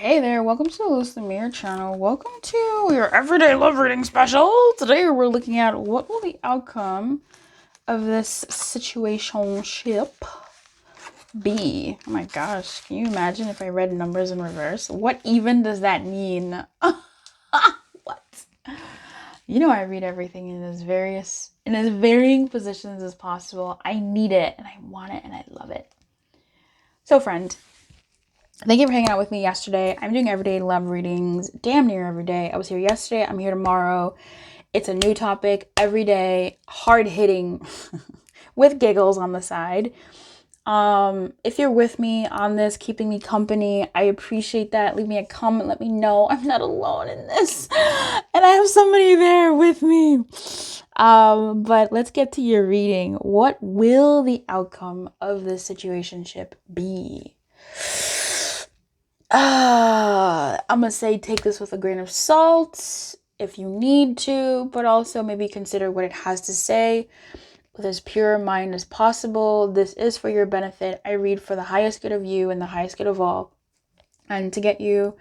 Hey there, welcome to the Luz Lumière channel. Welcome to your everyday love reading special. Today we're looking at what will the outcome of this situationship be. Oh my gosh, can you imagine if I read numbers in reverse? What even does that mean? What? You know I read everything in as varying positions as possible. I need it and I want it and I love it. So friend, thank you for hanging out with me yesterday. I'm doing everyday love readings damn near every day. I was here yesterday. I'm here tomorrow. It's a new topic every day, hard hitting with giggles on the side. If you're with me on this, keeping me company, I appreciate that. Leave me a comment. Let me know I'm not alone in this. And I have somebody there with me. But let's get to your reading. What will the outcome of this situationship be? I'm gonna say take this with a grain of salt if you need to, but also maybe consider what it has to say with as pure a mind as possible. This is for your benefit. I read for the highest good of you and the highest good of all, and to get you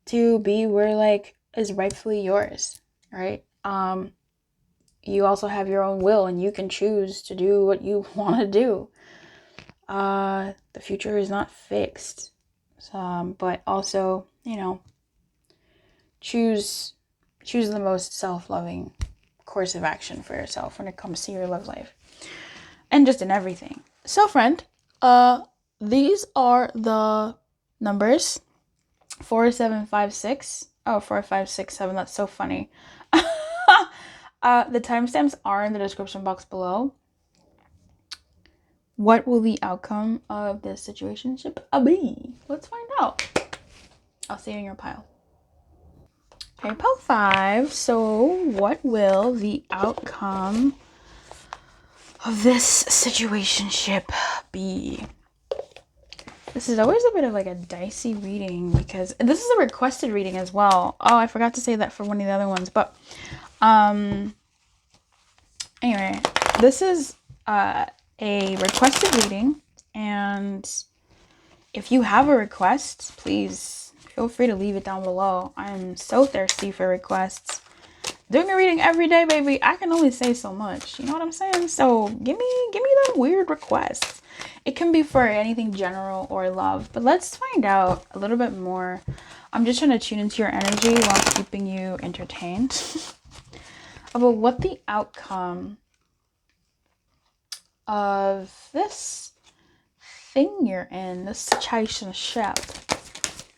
to be where like is rightfully yours, right? You also have your own will and you can choose to do what you want to do. The future is not fixed. But also, choose the most self-loving course of action for yourself when it comes to your love life and just in everything. So friend, these are the numbers 4756. Oh, 4567. That's so funny. The timestamps are in the description box below. What will the outcome of this situationship be? Let's find out. I'll see you in your pile. Okay, pile 5. So what will the outcome of this situationship be? This is always a bit of like a dicey reading because this is a requested reading as well. Oh, I forgot to say that for one of the other ones. But anyway, this is a requested reading, and if you have a request, please feel free to leave it down below. I'm so thirsty for requests. Doing a reading every day, baby. I can only say so much. You know what I'm saying? So give me them weird requests. It can be for anything general or love, but let's find out a little bit more. I'm just trying to tune into your energy while keeping you entertained about what the outcome of this thing you're in, this situationship,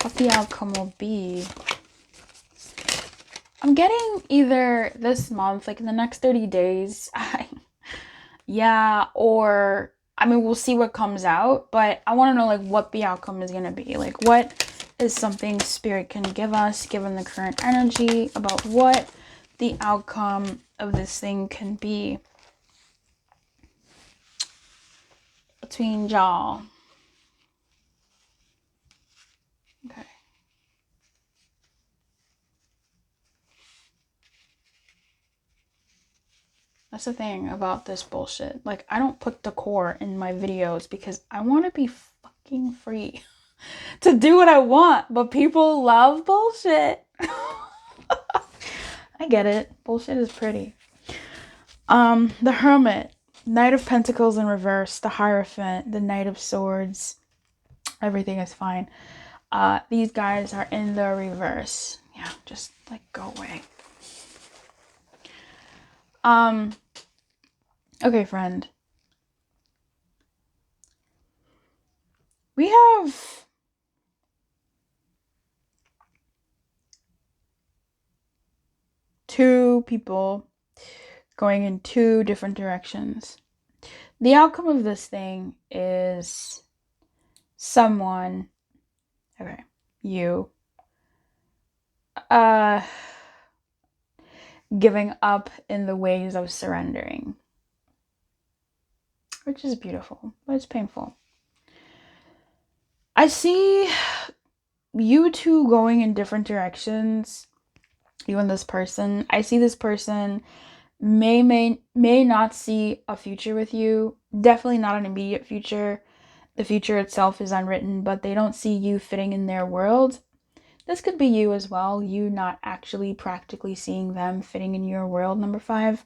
what the outcome will be. I'm getting either this month, like in the next 30 days, yeah, or I mean, we'll see what comes out, but I want to know like what the outcome is going to be. Like what is something spirit can give us given the current energy about what the outcome of this thing can be between y'all. Okay. That's the thing about this bullshit. Like, I don't put decor in my videos because I want to be fucking free to do what I want, but people love bullshit. I get it. Bullshit is pretty. The Hermit, Knight of Pentacles in reverse, the Hierophant, the Knight of Swords. Everything is fine. These guys are in the reverse. Yeah, just like go away. Okay, friend. We have two people going in two different directions. The outcome of this thing is someone, okay, you, giving up in the ways of surrendering, which is beautiful, but it's painful. I see you two going in different directions, you and this person. I see this person may not see a future with you. Definitely not an immediate future. The future itself is unwritten, but they don't see you fitting in their world. This could be you as well. You not actually practically seeing them fitting in your world, number 5.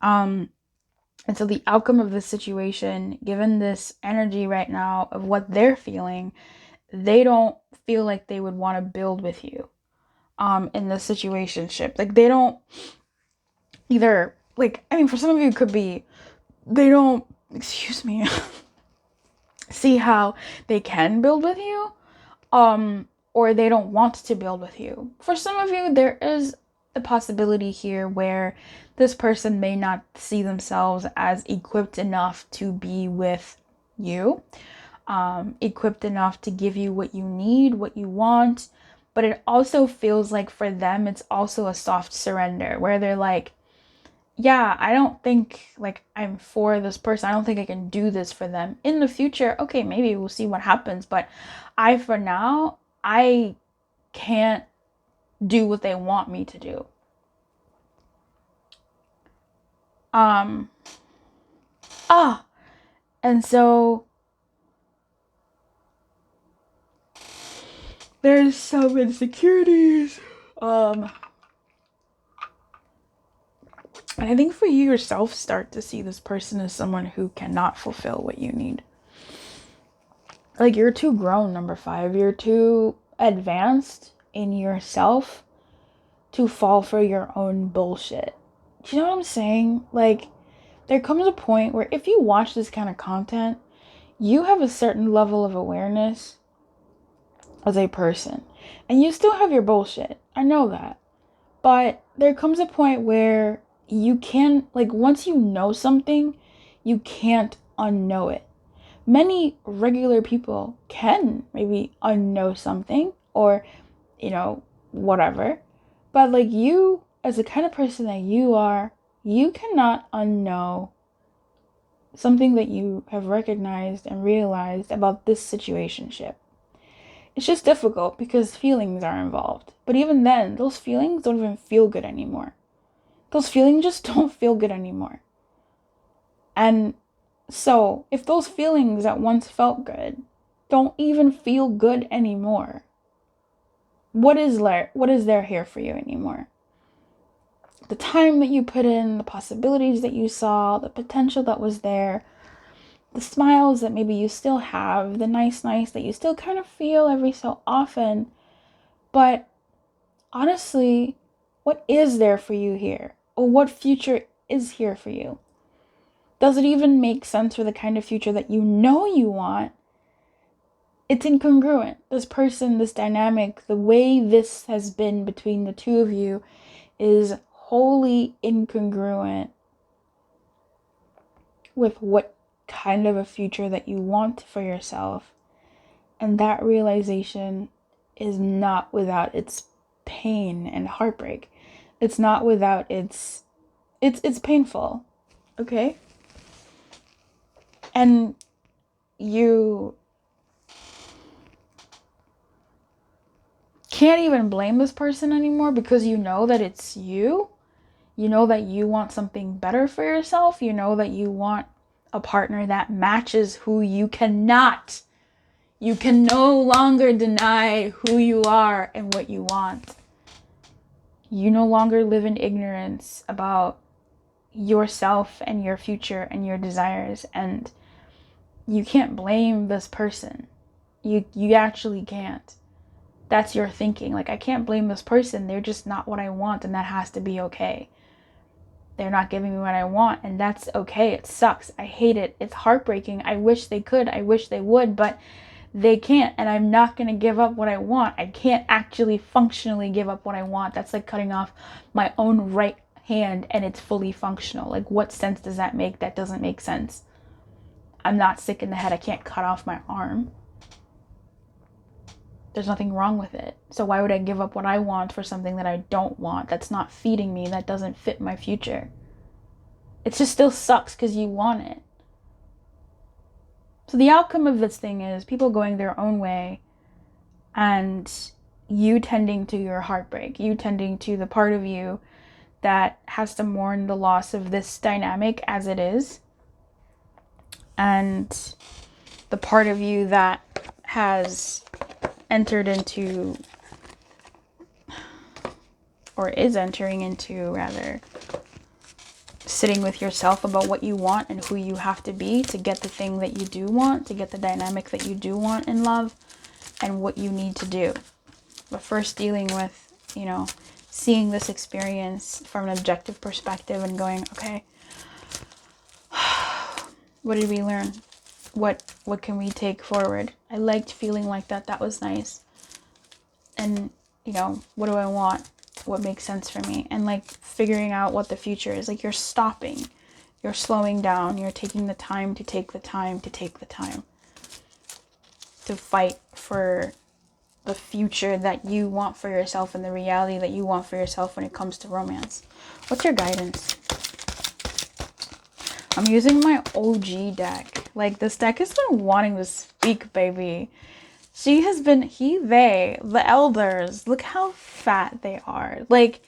And so the outcome of this situation, given this energy right now of what they're feeling, they don't feel like they would want to build with you in the situationship. Like they don't either, like, I mean, for some of you it could be they don't, excuse me, see how they can build with you, or they don't want to build with you. For some of you, there is a possibility here where this person may not see themselves as equipped enough to be with you, equipped enough to give you what you need, what you want. But it also feels like for them, it's also a soft surrender where they're like, yeah, I don't think like I'm for this person. I don't think I can do this for them. In the future, okay, maybe we'll see what happens. But for now, I can't do what they want me to do. And so there's some insecurities. And I think for you yourself, start to see this person as someone who cannot fulfill what you need. Like, you're too grown, number 5. You're too advanced in yourself to fall for your own bullshit. Do you know what I'm saying? Like, there comes a point where if you watch this kind of content, you have a certain level of awareness as a person. And you still have your bullshit. I know that. But there comes a point where you can, like, once you know something, you can't unknow it. Many regular people can maybe unknow something or, you know, whatever. But like, you, as the kind of person that you are, you cannot unknow something that you have recognized and realized about this situationship. It's just difficult because feelings are involved. But even then, those feelings don't even feel good anymore. Those feelings just don't feel good anymore. And so, if those feelings that once felt good don't even feel good anymore, what is there here for you anymore? The time that you put in, the possibilities that you saw, the potential that was there, the smiles that maybe you still have, the nice that you still kind of feel every so often. But honestly, what is there for you here? Or what future is here for you? Does it even make sense for the kind of future that you know you want? It's incongruent. This person, this dynamic, the way this has been between the two of you is wholly incongruent with what kind of a future that you want for yourself. And that realization is not without its pain and heartbreak. It's not without it's painful. Okay? And you can't even blame this person anymore because you know that it's you. You know that you want something better for yourself. You know that you want a partner that matches who you cannot. You can no longer deny who you are and what you want. You no longer live in ignorance about yourself and your future and your desires, and you can't blame this person. You actually can't. That's your thinking. Like, I can't blame this person. They're just not what I want, and that has to be okay. They're not giving me what I want, and that's okay. It sucks. I hate it. It's heartbreaking. I wish they could. I wish they would, but they can't, and I'm not going to give up what I want. I can't actually functionally give up what I want. That's like cutting off my own right hand and it's fully functional. Like, what sense does that make? That doesn't make sense. I'm not sick in the head. I can't cut off my arm. There's nothing wrong with it. So why would I give up what I want for something that I don't want? That's not feeding me. That doesn't fit my future. It just still sucks because you want it. So the outcome of this thing is people going their own way and you tending to your heartbreak. You tending to the part of you that has to mourn the loss of this dynamic as it is. And the part of you that has entered into or is entering into, rather, sitting with yourself about what you want and who you have to be to get the thing that you do want, to get the dynamic that you do want in love, and what you need to do. But first dealing with, you know, seeing this experience from an objective perspective and going, okay, what did we learn? What can we take forward? I liked feeling like that. That was nice. And, you know, what do I want? What makes sense for me? And like figuring out what the future is. Like you're stopping. You're slowing down. You're taking the time to take the time to take the time to fight for the future that you want for yourself and the reality that you want for yourself when it comes to romance. What's your guidance? I'm using my OG deck. Like, this deck has been wanting to speak, baby. She has been, they, the elders, look how fat they are. Like,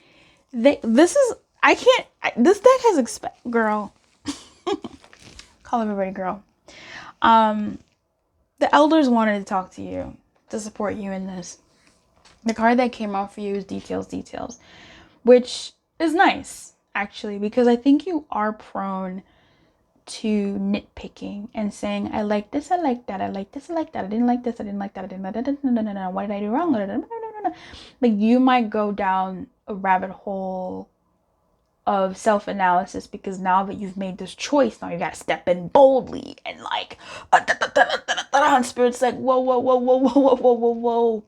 this deck has, girl. Call everybody girl. The elders wanted to talk to you, to support you in this. The card that came out for you is details, which is nice, actually, because I think you are prone to nitpicking and saying, I like this, I like that, I like this, I like that, I didn't like this, I didn't like that, I didn't like that, no, what did I do wrong? Like, you might go down a rabbit hole of self-analysis because now that you've made this choice, now you gotta step in boldly and like, and Spirit's like, whoa.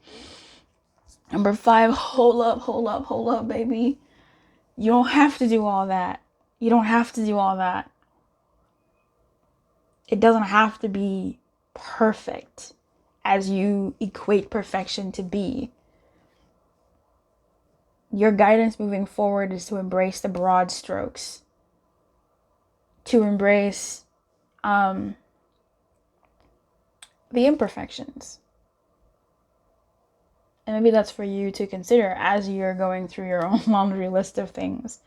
Number 5, hold up, baby. You don't have to do all that. You don't have to do all that. It doesn't have to be perfect as you equate perfection to be. Your guidance moving forward is to embrace the broad strokes, to embrace the imperfections. And maybe that's for you to consider as you're going through your own laundry list of things.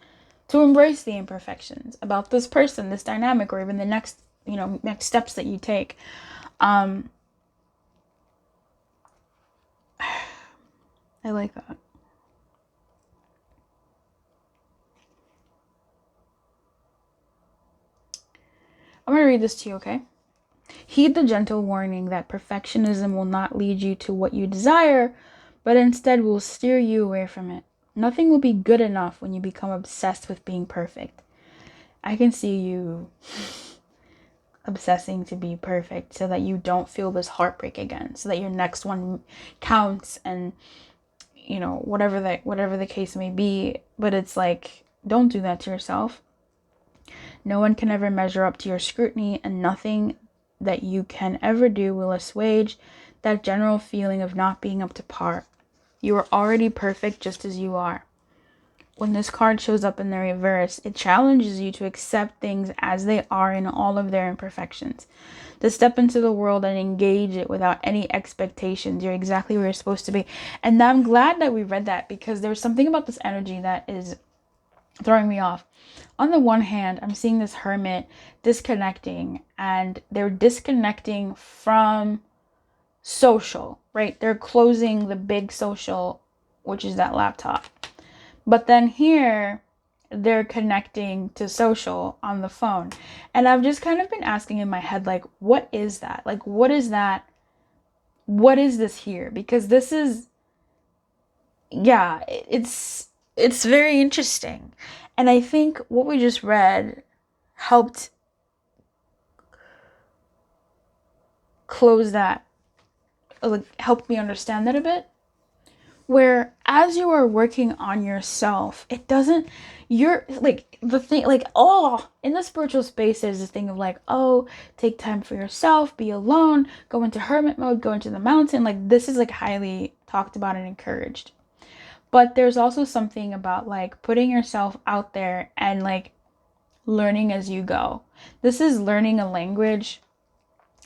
To embrace the imperfections about this person, this dynamic, or even the next steps that you take. I like that. I'm going to read this to you, okay? Heed the gentle warning that perfectionism will not lead you to what you desire, but instead will steer you away from it. Nothing will be good enough when you become obsessed with being perfect. I can see you obsessing to be perfect so that you don't feel this heartbreak again, so that your next one counts, and whatever the case may be. But it's like, don't do that to yourself. No one can ever measure up to your scrutiny, and nothing that you can ever do will assuage that general feeling of not being up to par. You are already perfect just as you are. When this card shows up in the reverse, it challenges you to accept things as they are in all of their imperfections. To step into the world and engage it without any expectations. You're exactly where you're supposed to be. And I'm glad that we read that, because there's something about this energy that is throwing me off. On the one hand, I'm seeing this hermit disconnecting, and they're disconnecting from social, right? They're closing the big social, which is that laptop. But then here, they're connecting to social on the phone. And I've just kind of been asking in my head, like, what is that? Like, what is that? What is this here? Because this is, yeah, it's very interesting. And I think what we just read helped close that, like, helped me understand that a bit. Where as you are working on yourself, it doesn't, you're like, the thing, like, oh, in the spiritual space, there's this thing of like, oh, take time for yourself, be alone, go into hermit mode, go into the mountain. Like, this is like highly talked about and encouraged. But there's also something about like putting yourself out there and like learning as you go. This is learning a language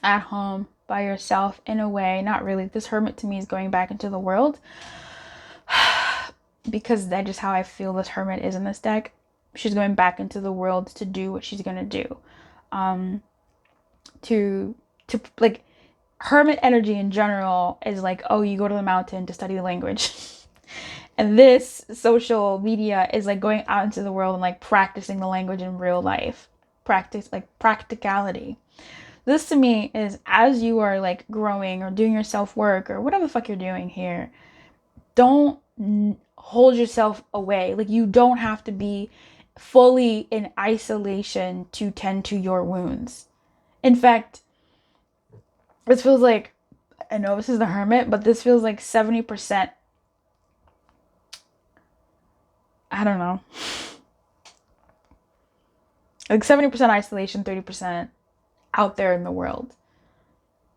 at home by yourself in a way. Not really. This hermit to me is going back into the world, because that's just how I feel this hermit is in this deck. She's going back into the world to do what she's going to do. To like, hermit energy in general is like, oh, you go to the mountain to study the language. And this social media is like going out into the world and like practicing the language in real life. Practice, like practicality. This to me is, as you are like growing or doing your self work or whatever the fuck you're doing here, don't hold yourself away. Like, you don't have to be fully in isolation to tend to your wounds. In fact, this feels like, I know this is the hermit, but this feels like 70%, I don't know, like 70% isolation, 30% out there in the world.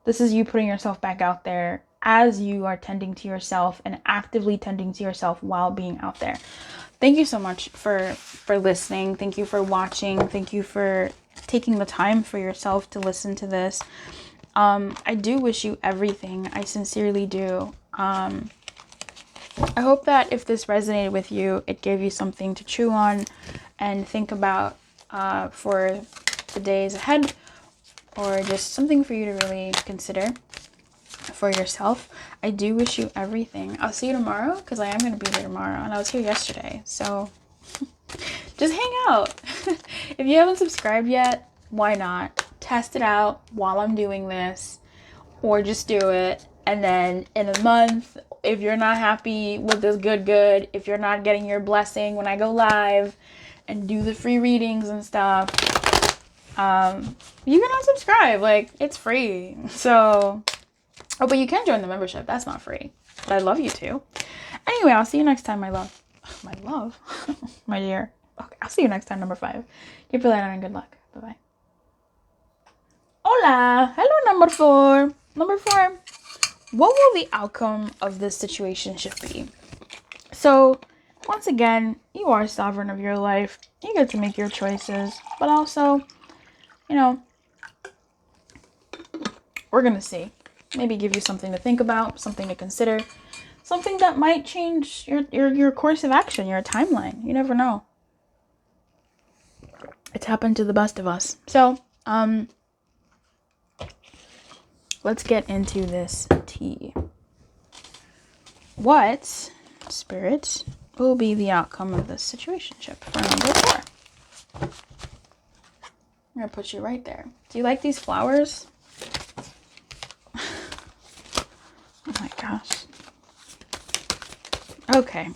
This is you putting yourself back out there as you are tending to yourself and actively tending to yourself while being out there. Thank you so much for listening. Thank you for watching. Thank you for taking the time for yourself to listen to this. I do wish you everything. I sincerely do. I hope that if this resonated with you, it gave you something to chew on and think about for the days ahead, or just something for you to really consider for yourself. I do wish you everything. I'll see you tomorrow, because I am going to be here tomorrow, and I was here yesterday, so just hang out. If you haven't subscribed yet, why not? Test it out while I'm doing this, or just do it, and then in a month, if you're not happy with this good, if you're not getting your blessing when I go live and do the free readings and stuff, you can unsubscribe. Like, it's free. So, oh, but you can join the membership. That's not free, but I'd love you to. Anyway, I'll see you next time, my love. My love? My dear. Okay, I'll see you next time, number 5. Keep your light on and good luck. Bye-bye. Hola. Hello, number 4. Number 4. What will the outcome of this situationship be? So, once again, you are sovereign of your life. You get to make your choices, but also, you know, we're going to see. Maybe give you something to think about, something to consider, something that might change your course of action, your timeline. You never know. It's happened to the best of us. So, let's get into this tea. What, Spirit, will be the outcome of this situationship for number 4? I'm going to put you right there. Do you like these flowers? Oh my gosh. Okay.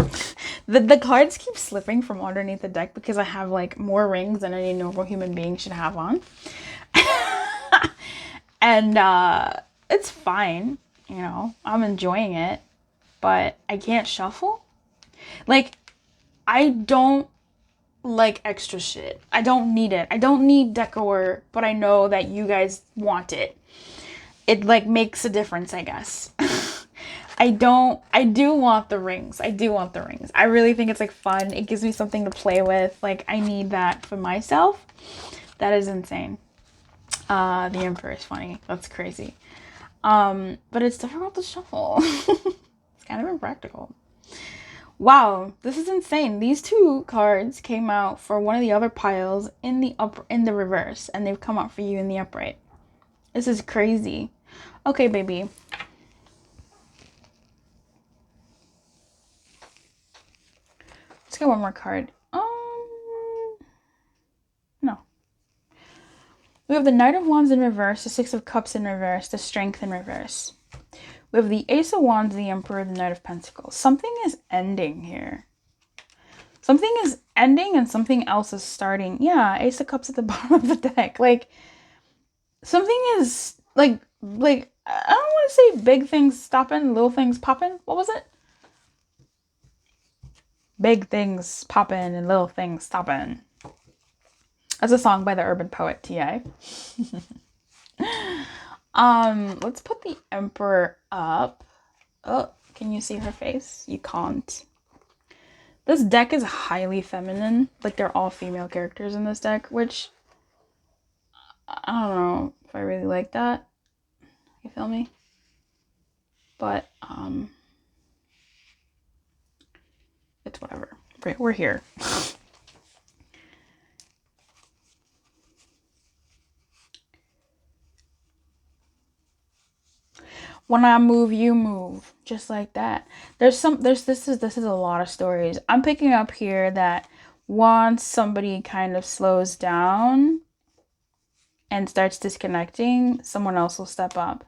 The cards keep slipping from underneath the deck because I have like more rings than any normal human being should have on. And it's fine, you know. I'm enjoying it, but I can't shuffle. Like, I don't like extra shit. I don't need it. I don't need decor, but I know that you guys want it. It like makes a difference, I guess. I do want the rings. I really think it's like fun. It gives me something to play with. Like, I need that for myself. That is insane. The Emperor is funny. That's crazy. But it's difficult to shuffle. It's kind of impractical. Wow, this is insane. These 2 cards came out for one of the other piles in the reverse, and they've come out for you in the upright. This is crazy. Okay, baby. Let's get one more card. No. We have the Knight of Wands in reverse, the 6 of Cups in reverse, the Strength in reverse. We have the Ace of Wands, the Emperor, the Knight of Pentacles. Something is ending here. Something is ending and something else is starting. Yeah, Ace of Cups at the bottom of the deck. Like, something is, like, I don't want to say big things stopping, little things popping. What was it? Big things popping and little things stopping. That's a song by the urban poet T.I. Let's put the Emperor up. Oh, can you see her face? You can't. This deck is highly feminine. Like, they're all female characters in this deck, which I don't know if I really like that. You feel me? But it's whatever. We're here. When I move, you move. Just like that. This is a lot of stories. I'm picking up here that once somebody kind of slows down and starts disconnecting, someone else will step up.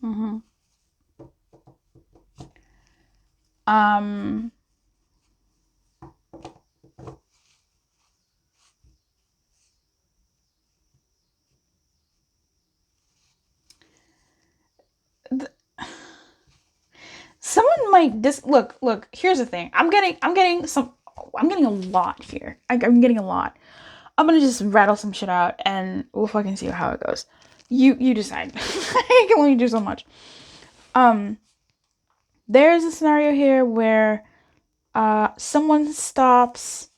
Mm-hmm. Someone might look, here's the thing. I'm getting a lot here. I'm getting a lot. I'm gonna just rattle some shit out and we'll fucking see how it goes. You decide. I can only do so much. There's a scenario here where someone stops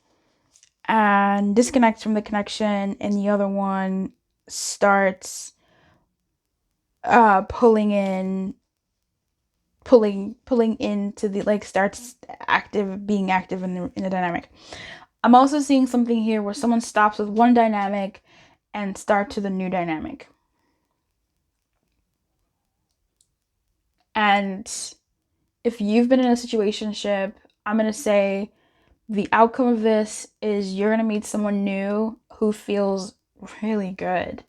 and disconnects from the connection and the other one starts pulling into the, like, starts being active in the dynamic. I'm also seeing something here where someone stops with one dynamic and start to the new dynamic. And if you've been in a situationship, I'm going to say the outcome of this is you're going to meet someone new who feels really good.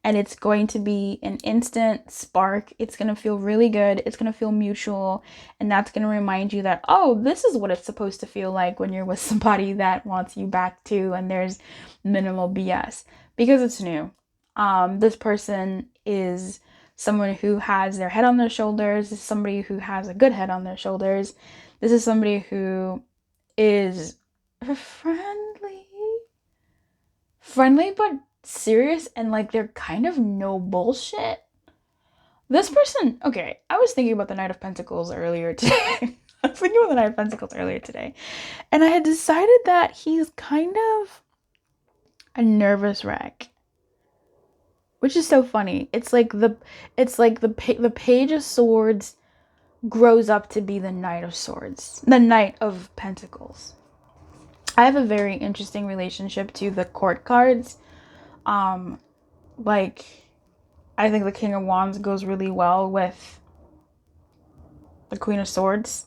And it's going to be an instant spark. It's going to feel really good. It's going to feel mutual. And that's going to remind you that, oh, this is what it's supposed to feel like when you're with somebody that wants you back too. And there's minimal BS because it's new. This person is someone who has their head on their shoulders. This is somebody who has a good head on their shoulders. This is somebody who is friendly, but serious, and like they're kind of no bullshit. This person, okay, I was thinking about the Knight of Pentacles earlier today. And I had decided that he's kind of a nervous wreck. Which is so funny. It's like the Page of Swords grows up to be the Knight of Swords. The Knight of Pentacles. I have a very interesting relationship to the court cards. Like, I think the King of Wands goes really well with the Queen of Swords.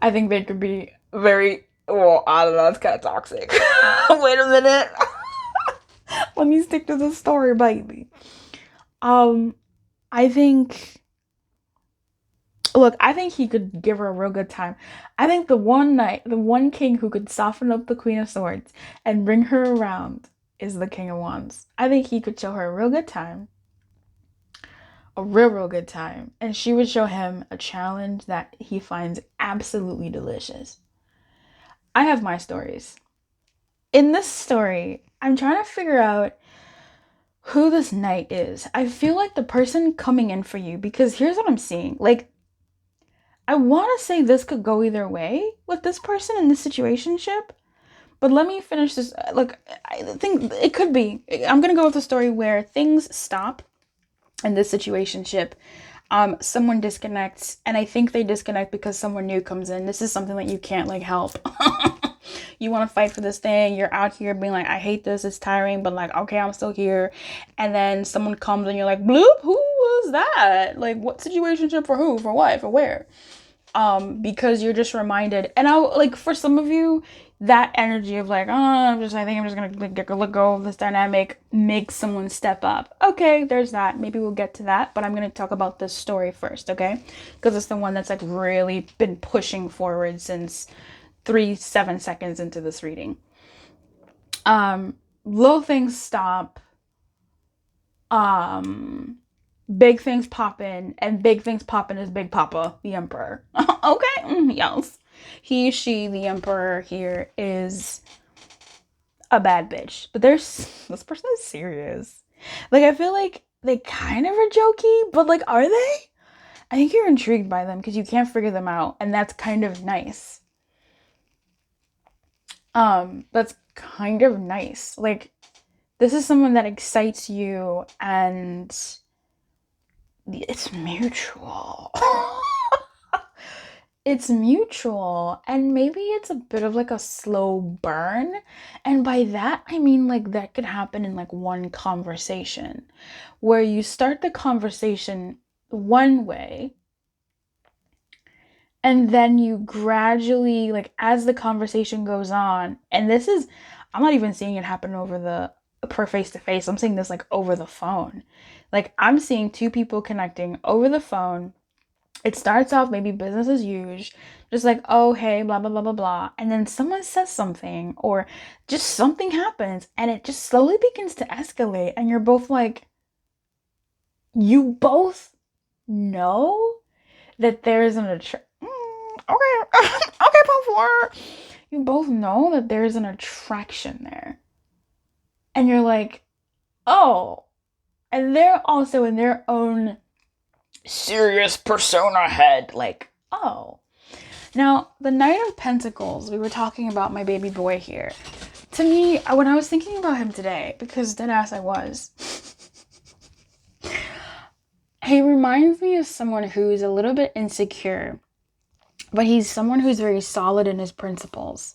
I think they could be very, well, I don't know, it's kind of toxic. Wait a minute. Let me stick to the story, baby. I think he could give her a real good time. I think the one king who could soften up the Queen of Swords and bring her around is the King of Wands. I think he could show her a real good time. A real good time. And she would show him a challenge that he finds absolutely delicious. I have my stories. In this story, I'm trying to figure out who this knight is. I feel like the person coming in for you, because here's what I'm seeing. Like, I want to say this could go either way with this person in this situationship, but let me finish this. Look, I think it could be. I'm going to go with a story where things stop in this situationship. Someone disconnects, and I think they disconnect because someone new comes in. This is something that you can't, like, help. You want to fight for this thing. You're out here being like, I hate this. It's tiring, but like, okay, I'm still here. And then someone comes and you're like, bloop, who was that? Like, what situationship for who? For what? For where? Because you're just reminded. And for some of you, that energy of like, I think I'm just gonna let go of this dynamic makes someone step up. Okay, there's that. Maybe we'll get to that, but I'm gonna talk about this story first, okay? Because it's the one that's like really been pushing forward since 7 seconds into this reading. Little things stop. Big things pop in, and big things pop in is Big Papa, the Emperor. Okay, yes. He, she, the Emperor here is a bad bitch. But this person is serious. Like, I feel like they kind of are jokey, but like, are they? I think you're intrigued by them because you can't figure them out, and that's kind of nice. That's kind of nice. Like, this is someone that excites you, and it's mutual. it's mutual, and maybe it's a bit of like a slow burn. And by that, I mean like that could happen in like one conversation where you start the conversation one way, and then you gradually, like as the conversation goes on, and this is, I'm not even seeing it happen over the per face to face. I'm seeing this like over the phone. Like I'm seeing two people connecting over the phone. It starts off maybe business as usual, just like, oh, hey, blah, blah, blah, blah, blah. And then someone says something or just something happens and it just slowly begins to escalate. And you're both like, you both know that there's an okay, okay, Paul. You both know that there's an attraction there. And you're like, oh. And they're also in their own serious persona head, like, oh. Now, the Knight of Pentacles, we were talking about my baby boy here. To me, when I was thinking about him today, because deadass I was, he reminds me of someone who's a little bit insecure, but he's someone who's very solid in his principles.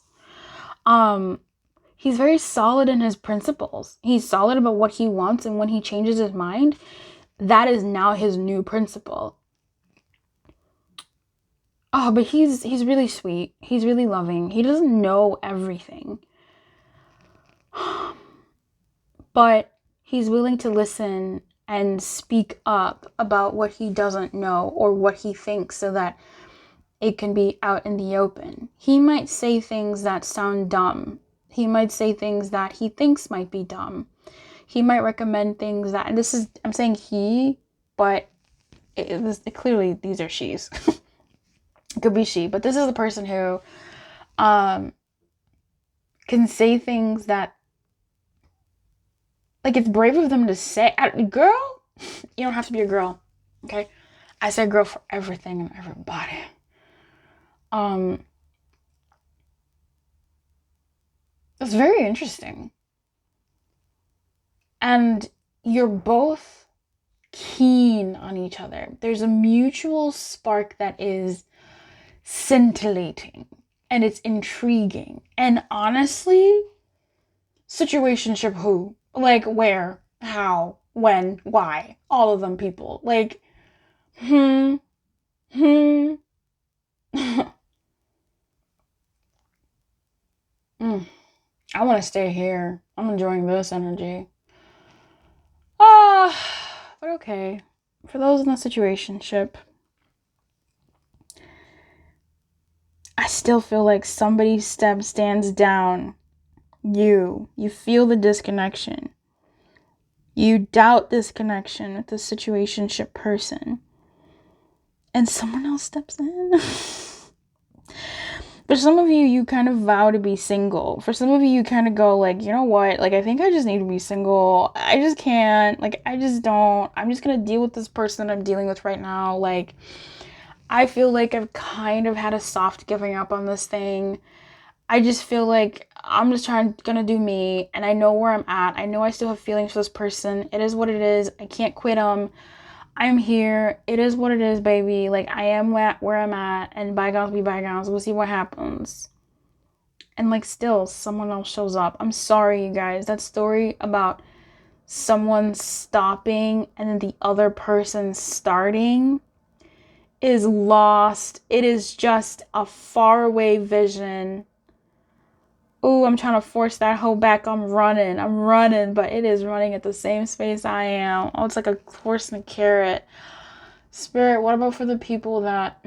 He's very solid in his principles. He's solid about what he wants, and when he changes his mind, that is now his new principle. Oh, but he's really sweet. He's really loving. He doesn't know everything. But he's willing to listen and speak up about what he doesn't know or what he thinks so that it can be out in the open. He might say things that sound dumb. He might say things that he thinks might be dumb. He might recommend things that, and this is, I'm saying he, but clearly these are she's. It could be she, but this is the person who can say things that, like, it's brave of them to say. Girl, you don't have to be a girl, okay? I say girl for everything and everybody. It's very interesting. And you're both keen on each other. There's a mutual spark that is scintillating and it's intriguing. And honestly, situationship who? Like where? How? When? Why? All of them people. Like, I want to stay here. I'm enjoying this energy. But okay. For those in the situationship, I still feel like somebody stands down. You feel the disconnection. You doubt this connection with the situationship person. And someone else steps in. For some of you, you kind of vow to be single. For some of you, you kind of go like, you know what? Like, I think I just need to be single. I just can't. Like, I just don't. I'm just going to deal with this person I'm dealing with right now. Like, I feel like I've kind of had a soft giving up on this thing. I just feel like I'm just gonna do me, and I know where I'm at. I know I still have feelings for this person. It is what it is. I can't quit them. I'm here. It is what it is, baby. Like, I am where I'm at, and bygones be bygones. We'll see what happens. And like, still, someone else shows up. I'm sorry, you guys. That story about someone stopping and then the other person starting is lost. It is just a faraway vision. Ooh, I'm trying to force that hoe back. I'm running, but it is running at the same space I am. Oh, it's like a horse and a carrot. Spirit, what about for the people that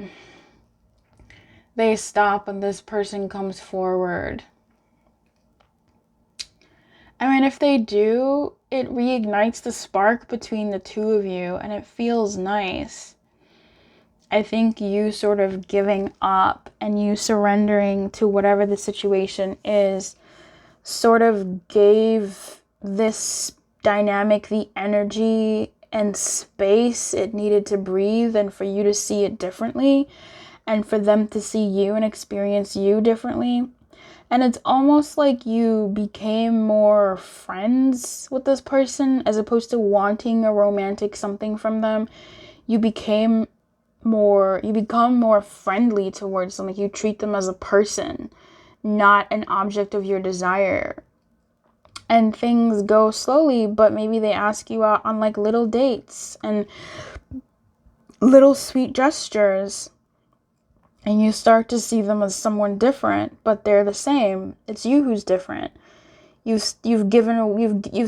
they stop and this person comes forward? I mean, if they do, it reignites the spark between the two of you and it feels nice. I think you sort of giving up and you surrendering to whatever the situation is sort of gave this dynamic the energy and space it needed to breathe, and for you to see it differently and for them to see you and experience you differently. And it's almost like you became more friends with this person as opposed to wanting a romantic something from them. You became you become more friendly towards them. Like, you treat them as a person, not an object of your desire. And things go slowly, but maybe they ask you out on like little dates and little sweet gestures. And you start to see them as someone different, but they're the same. It's you who's different. You've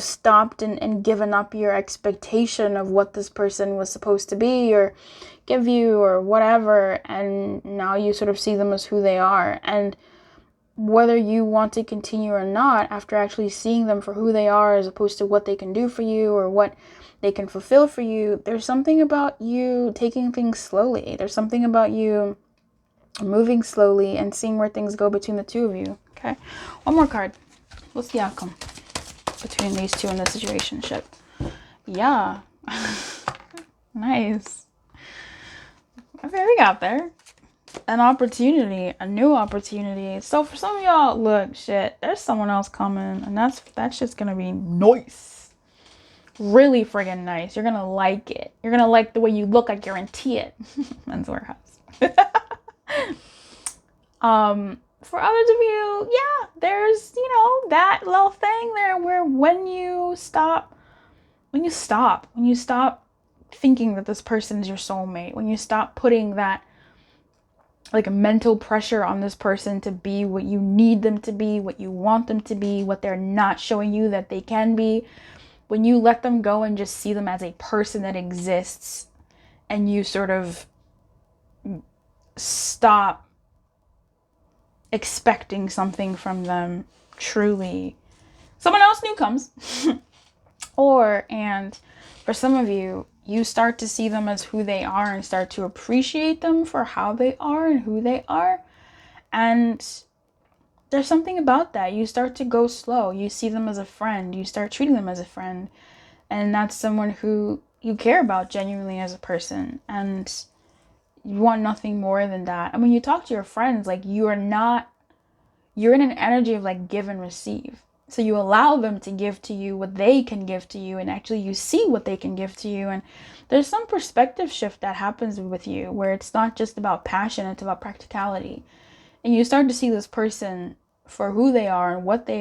stopped and given up your expectation of what this person was supposed to be or give you or whatever, and now you sort of see them as who they are. And whether you want to continue or not, after actually seeing them for who they are as opposed to what they can do for you or what they can fulfill for you, there's something about you taking things slowly. There's something about you moving slowly and seeing where things go between the two of you. Okay, one more card. What's the outcome between these two in the situationship? Yeah. Nice. Okay, we got there. An opportunity, a new opportunity. So for some of y'all, look, shit, there's someone else coming, and that's just gonna be nice. Really friggin' nice. You're gonna like it. You're gonna like the way you look, I guarantee it. Men's warehouse. For others of you, yeah, there's, that little thing there where when you stop thinking that this person is your soulmate, when you stop putting that like a mental pressure on this person to be what you need them to be, what you want them to be, what they're not showing you that they can be, when you let them go and just see them as a person that exists, and you sort of stop expecting something from them truly, someone else new comes. And for some of you, you start to see them as who they are and start to appreciate them for how they are and who they are. And there's something about that. You start to go slow. You see them as a friend. You start treating them as a friend. And that's someone who you care about genuinely as a person. And you want nothing more than that. And when you talk to your friends, like, you're in an energy of like give and receive. So you allow them to give to you what they can give to you, and actually you see what they can give to you. And there's some perspective shift that happens with you where it's not just about passion, it's about practicality. And you start to see this person for who they are and what they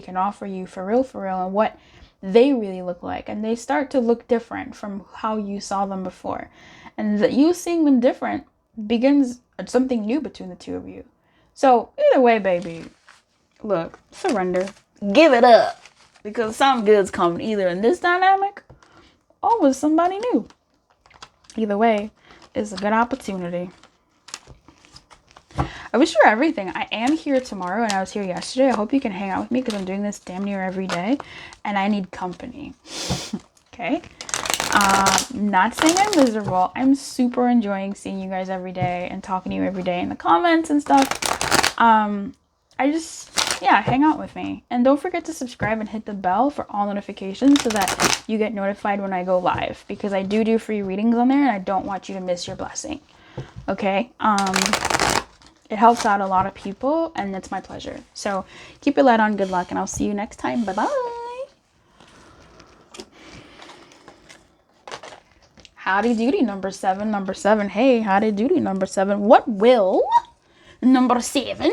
can offer you for real, and what they really look like. And they start to look different from how you saw them before. And that you seeing them different begins something new between the two of you. So either way, baby, look, surrender. Give it up. Because something good's coming either in this dynamic or with somebody new. Either way, it's a good opportunity. I wish for everything. I am here tomorrow and I was here yesterday. I hope you can hang out with me because I'm doing this damn near every day and I need company. Okay? Not saying I'm miserable. I'm super enjoying seeing you guys every day and talking to you every day in the comments and stuff. Hang out with me. And don't forget to subscribe and hit the bell for all notifications so that you get notified when I go live, because I do free readings on there and I don't want you to miss your blessing. Okay? It helps out a lot of people and it's my pleasure. So keep your light on, good luck, and I'll see you next time. Bye-bye. Howdy doody, number seven. Hey, howdy doody, number 7. What will number 7,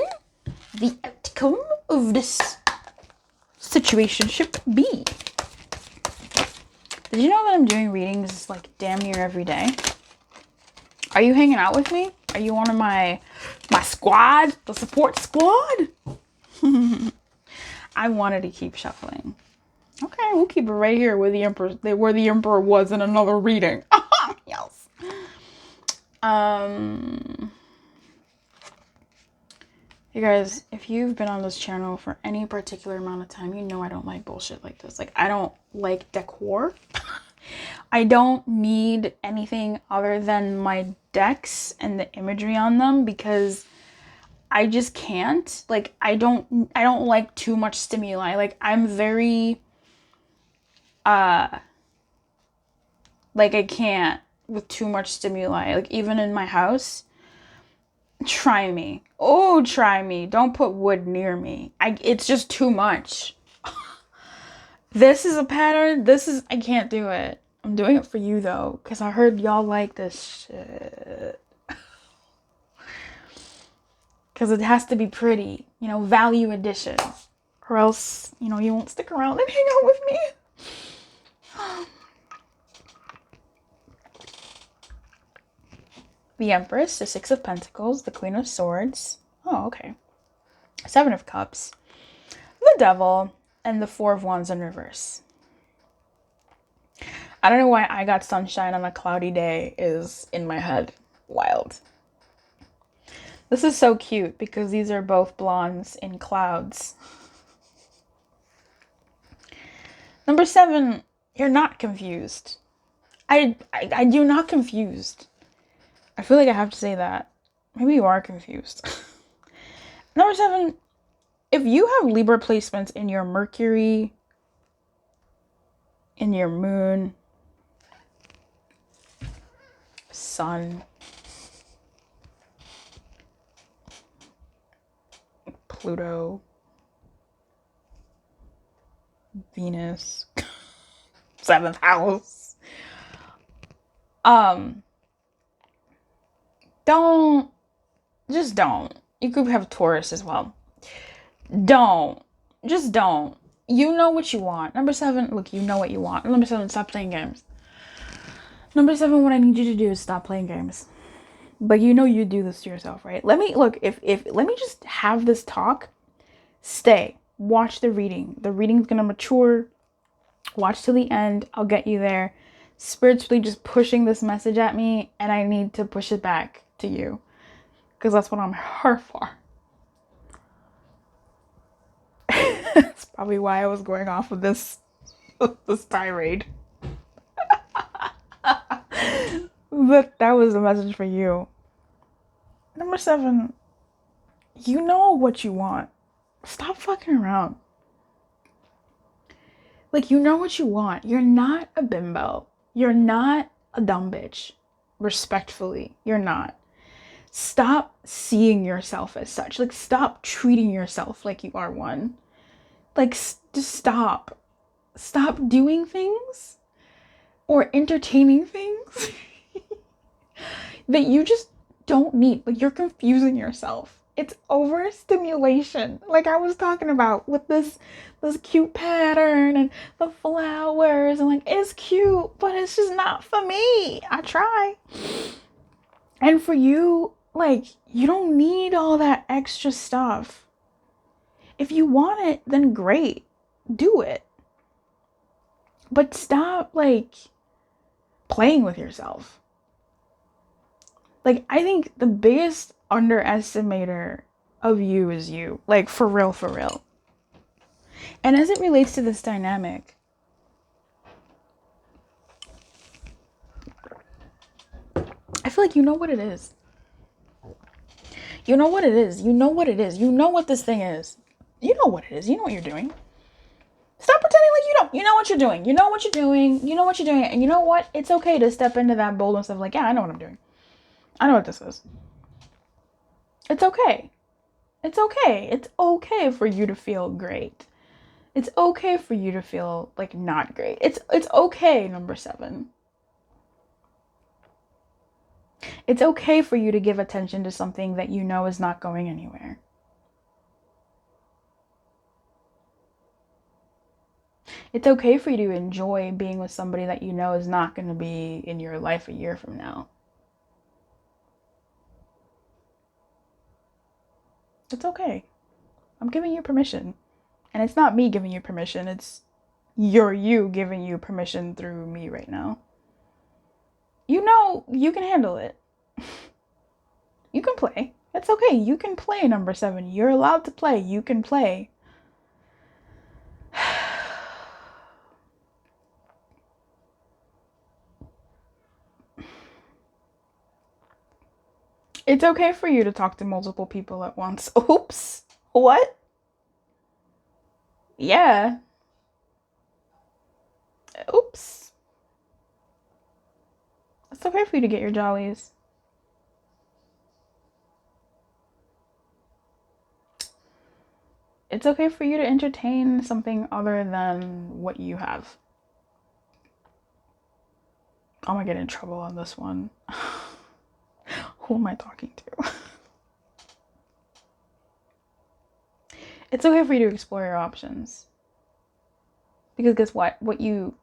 the outcome of this situationship, be? Did you know that I'm doing readings like damn near every day? Are you hanging out with me? Are you one of my squad, the support squad? I wanted to keep shuffling. Okay, we'll keep it right here where the emperor was in another reading. Yes. You guys, if you've been on this channel for any particular amount of time, you know I don't like bullshit like this. Like, I don't like decor. I don't need anything other than my decks and the imagery on them, because I just can't. Like, I don't like too much stimuli. Like, I'm very like, I can't with too much stimuli. Like, even in my house, try me. Oh, try me. Don't put wood near me. It's just too much. This is a pattern. I can't do it. I'm doing it for you though, because I heard y'all like this shit. Because it has to be pretty, you know, value edition. Or else, you know, you won't stick around and hang out with me. The Empress, the Six of Pentacles, the Queen of Swords. Oh, okay. Seven of Cups, the Devil, and the Four of Wands in reverse. I don't know why I got sunshine on a cloudy day is in my head. Wild. This is so cute because these are both blondes in clouds. Number 7, you're not confused. You're not confused. I feel like I have to say that. Maybe you are confused. Number 7, if you have Libra placements in your Mercury, in your Moon, Sun, Pluto, Venus, 7th house. Just don't. You could have Taurus as well. Just don't. You know what you want. Number 7, look, you know what you want. Number 7, stop playing games. Number 7, what I need you to do is stop playing games. But you know you do this to yourself, right? Let me just have this talk. Stay. Watch the reading. The reading's gonna mature. Watch till the end. I'll get you there. Spiritually just pushing this message at me, and I need to push it back to you. Because that's what I'm here for. That's probably why I was going off with this tirade. But that was a message for you. Number 7, you know what you want. Stop fucking around. Like, you know what you want. You're not a bimbo. You're not a dumb bitch. Respectfully, you're not. Stop seeing yourself as such. Like, stop treating yourself like you are one. Like, just stop. Stop doing things or entertaining things that you just don't need. Like, you're confusing yourself. It's overstimulation. Like I was talking about with this cute pattern and the flowers, and like, it's cute, but it's just not for me. I try. And for you, like, you don't need all that extra stuff. If you want it, then great. Do it. But stop, like, playing with yourself. Like, I think the biggest underestimator of you is you. Like, for real, for real. And as it relates to this dynamic, I feel like you know what it is. You know what it is. You know what it is. You know what this thing is. You know what it is. You know what you're doing. Stop pretending like you don't. You know what you're doing. You know what you're doing. You know what you're doing. And you know what? It's okay to step into that boldness of like, yeah, I know what I'm doing. I know what this is. It's okay. It's okay. It's okay for you to feel great. It's okay for you to feel like not great. It's okay, number 7. It's okay for you to give attention to something that you know is not going anywhere. It's okay for you to enjoy being with somebody that you know is not going to be in your life a year from now. It's okay. I'm giving you permission. And it's not me giving you permission. It's you giving you permission through me right now. You know you can handle it. You can play. It's okay. You can play, number 7. You're allowed to play. You can play. It's okay for you to talk to multiple people at once. Oops. What? Yeah. Oops. It's okay for you to get your jollies. It's okay for you to entertain something other than what you have. I'm gonna get in trouble on this one. Who am I talking to? It's okay for you to explore your options. Because guess what? What you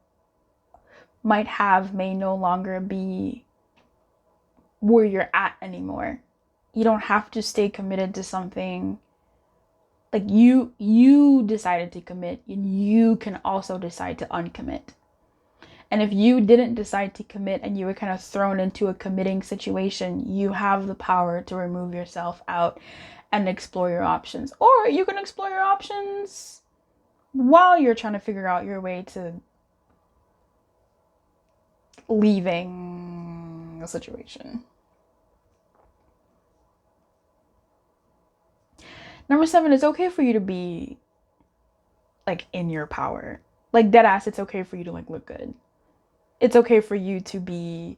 might have may no longer be where you're at anymore. You don't have to stay committed to something. Like you decided to commit, and you can also decide to uncommit. And if you didn't decide to commit and you were kind of thrown into a committing situation, you have the power to remove yourself out and explore your options. Or you can explore your options while you're trying to figure out your way to leaving a situation. Number 7, it's okay for you to be like in your power. Like dead ass, it's okay for you to like look good. It's okay for you to be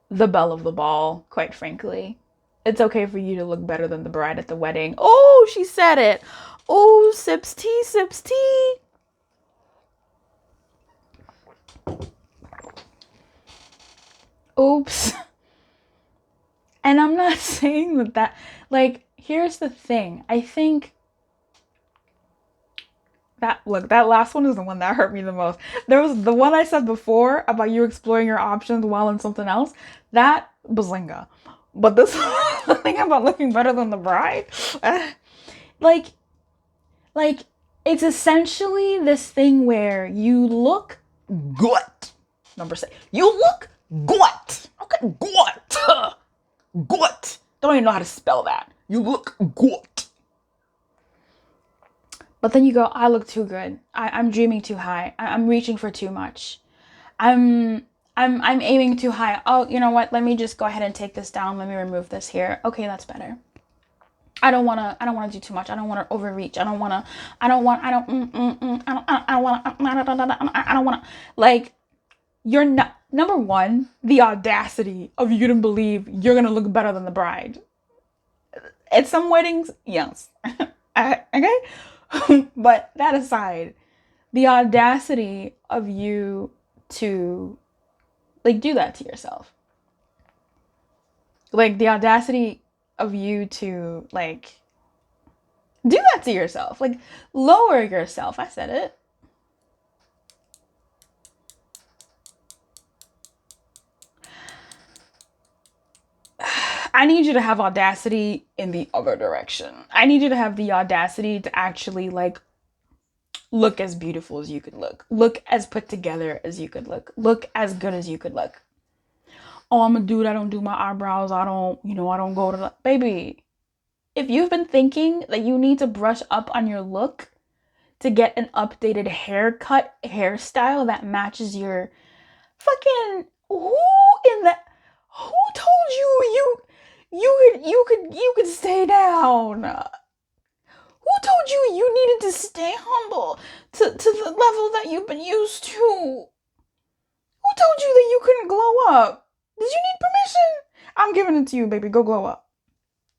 the belle of the ball, quite frankly. It's okay for you to look better than the bride at the wedding. Oh, she said it. Oh, sips tea, sips tea. Oops. And I'm not saying that, like, here's the thing. I think that last one is the one that hurt me the most. There was the one I said before about you exploring your options while in something else. That bazinga. But this the thing about looking better than the bride, like it's essentially this thing where you look good. Number 6, you look good. Okay, good. Good. Don't even know how to spell that. You look good. But then you go, I look too good. I'm dreaming too high. I'm reaching for too much. I'm aiming too high. Oh, you know what? Let me just go ahead and take this down. Let me remove this here. Okay, that's better. I don't wanna do too much. I don't wanna overreach. I don't wanna like, you're not, number one, the audacity of you to believe you're gonna look better than the bride. At some weddings, yes. Okay? But that aside, the audacity of you to like do that to yourself. Like the audacity of you to like do that to yourself. Like lower yourself. I said it. I need you to have audacity in the other direction. I need you to have the audacity to actually like look as beautiful as you could look as put together as you could look as good as you could look. Oh, I'm a dude, I don't do my eyebrows, I don't go to the baby. If you've been thinking that you need to brush up on your look to get an updated hairstyle that matches your fucking, who told you could stay down? Who told you needed to stay humble to the level that you've been used to? Who told you that you couldn't glow up? Did you need permission? I'm giving it to you, baby. Go glow up.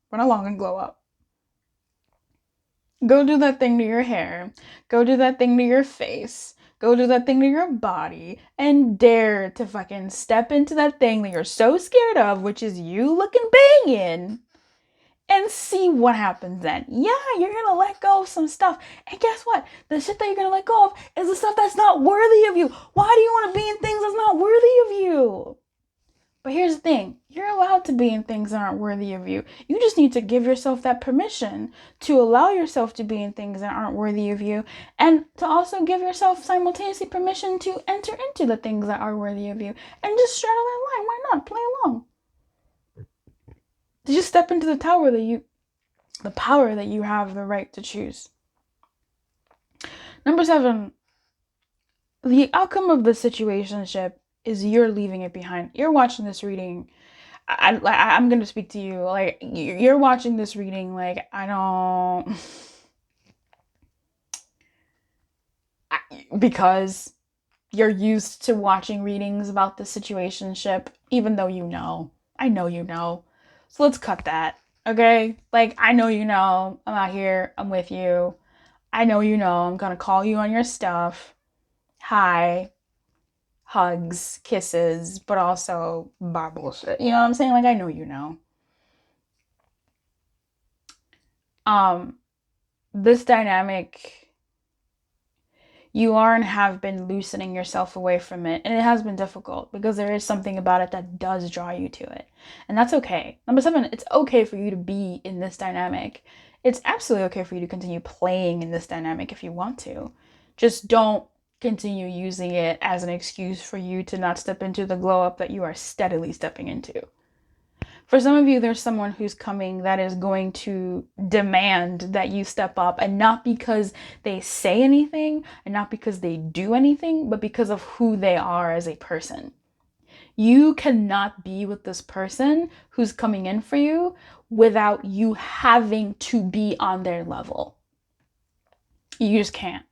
Run along and glow up. Go do that thing to your hair. Go do that thing to your face. Go do that thing to your body and dare to fucking step into that thing that you're so scared of, which is you looking banging, and see what happens then. Yeah, you're gonna let go of some stuff. And guess what? The shit that you're gonna let go of is the stuff that's not worthy of you. Why do you want to be in things that's not worthy of you? But here's the thing. You're allowed to be in things that aren't worthy of you. You just need to give yourself that permission to allow yourself to be in things that aren't worthy of you, and to also give yourself simultaneously permission to enter into the things that are worthy of you. And just straddle that line. Why not? Play along. To just step into the power that you have the right to choose. Number 7, the outcome of the situationship is you're leaving it behind. You're watching this reading. I'm going to speak to you. Like, you're watching this reading. Like, because you're used to watching readings about the situationship, even though I know you know. So let's cut that, okay? Like, I know you know. I'm out here. I'm with you. I know you know. I'm going to call you on your stuff. Hi. hugs, kisses, but also bar bullshit. You know what I'm saying? Like, I know you know. This dynamic, you are and have been loosening yourself away from it. And it has been difficult because there is something about it that does draw you to it. And that's okay. Number 7, it's okay for you to be in this dynamic. It's absolutely okay for you to continue playing in this dynamic if you want to. Just don't continue using it as an excuse for you to not step into the glow up that you are steadily stepping into. For some of you, there's someone who's coming that is going to demand that you step up, and not because they say anything and not because they do anything, but because of who they are as a person. You cannot be with this person who's coming in for you without you having to be on their level. You just can't.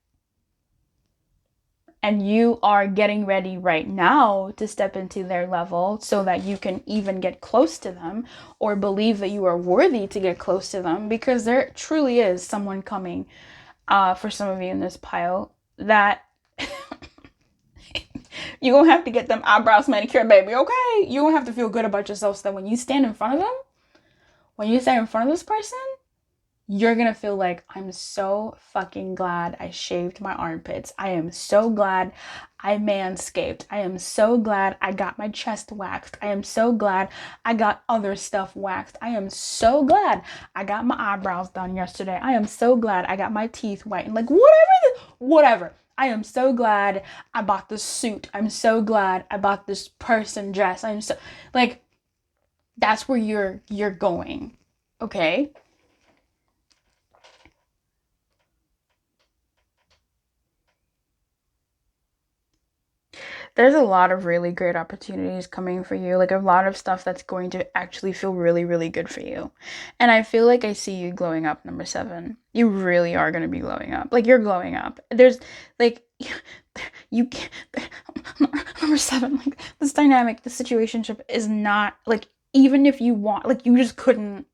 And you are getting ready right now to step into their level so that you can even get close to them or believe that you are worthy to get close to them, because there truly is someone coming for some of you in this pile that you're going to have to get them eyebrows manicured, baby, okay? You're going to have to feel good about yourself so that when you stand in front of them, when you stand in front of this person, you're gonna feel like, I'm so fucking glad I shaved my armpits. I am so glad I manscaped. I am so glad I got my chest waxed. I am so glad I got other stuff waxed. I am so glad I got my eyebrows done yesterday. I am so glad I got my teeth whitened. Like, whatever. I am so glad I bought this suit. I'm so glad I bought this purse and dress. I'm so, like, that's where you're going, okay? There's a lot of really great opportunities coming for you, like a lot of stuff that's going to actually feel really, really good for you. And I feel like I see you glowing up, number 7. You really are going to be glowing up. Like, you're glowing up. There's, like, you can't, number 7, like, this dynamic, the situationship is not, like, even if you want, like, you just couldn't.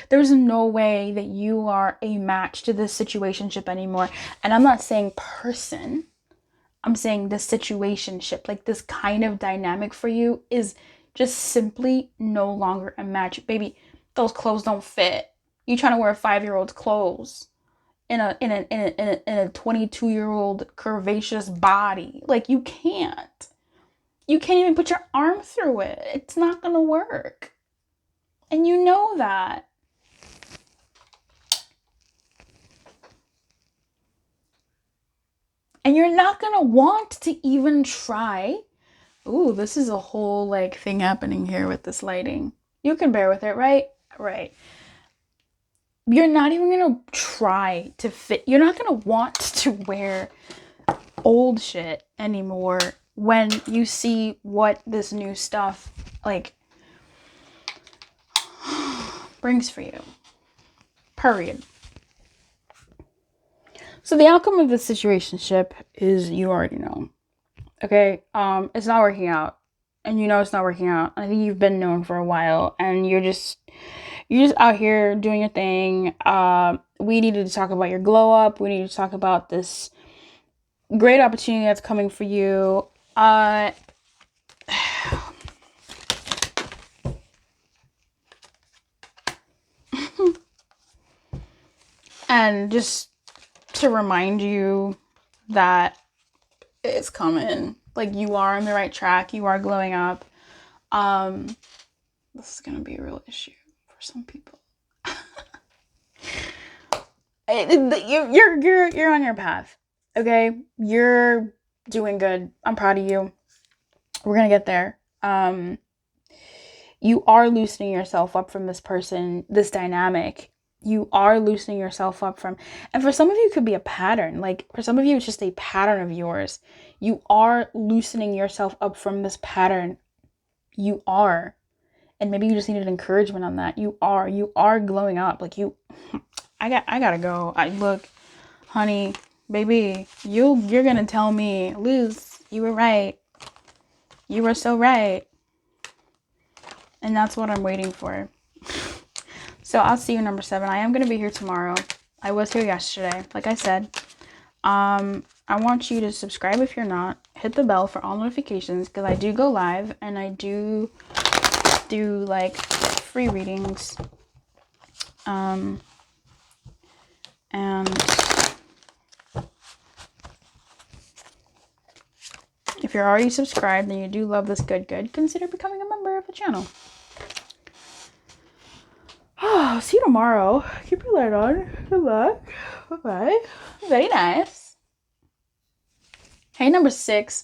There's no way that you are a match to this situationship anymore. And I'm not saying person. I'm saying the situationship, like this kind of dynamic for you is just simply no longer a match. Baby, those clothes don't fit. You trying to wear a 5-year-old's clothes in a 22-year-old curvaceous body. Like, you can't. You can't even put your arm through it. It's not gonna work. And you know that. And you're not gonna want to even try. Ooh, this is a whole, like, thing happening here with this lighting. You can bear with it, right? Right. You're not even gonna try to fit. You're not gonna want to wear old shit anymore when you see what this new stuff, like, brings for you. Period. So the outcome of this situationship is, you already know. Okay? It's not working out. And you know it's not working out. I think you've been known for a while, and you're just out here doing your thing. We needed to talk about your glow up. We need to talk about this great opportunity that's coming for you. And just to remind you that it's coming. Like, you are on the right track. You are glowing up. This is gonna be a real issue for some people. You're on your path. Okay? You're doing good. I'm proud of you. We're gonna get there. You are loosening yourself up from this person, this dynamic. You are loosening yourself up from, and for some of you it could be a pattern. Like, for some of you it's just a pattern of yours. You are loosening yourself up from this pattern. You are. And maybe you just needed encouragement on that. You are glowing up. Like, I gotta go. Look, honey, baby, you're gonna tell me, Luz, you were right. You were so right. And that's what I'm waiting for. So I'll see you, number 7. I am going to be here tomorrow. I was here yesterday, like I said. I'm I want you to subscribe if you're not. Hit the bell for all notifications because I do go live and I do like free readings. And if you're already subscribed and you do love this good, consider becoming a member of the channel. Oh, see you tomorrow. Keep your light on. Good luck. Bye-bye. Very nice. Hey, number six.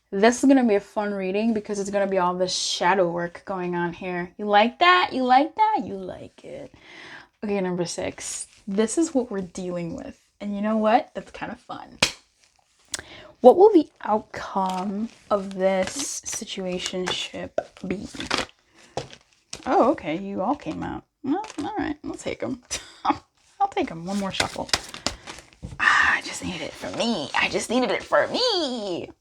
This is going to be a fun reading because it's going to be all this shadow work going on here. You like that? You like that? You like it. Okay, number 6. This is what we're dealing with. And you know what? That's kind of fun. What will the outcome of this situationship be? Oh, okay. You all came out. Well, all right. I'll take them. I'll take them. One more shuffle. I just needed it for me. I just needed it for me.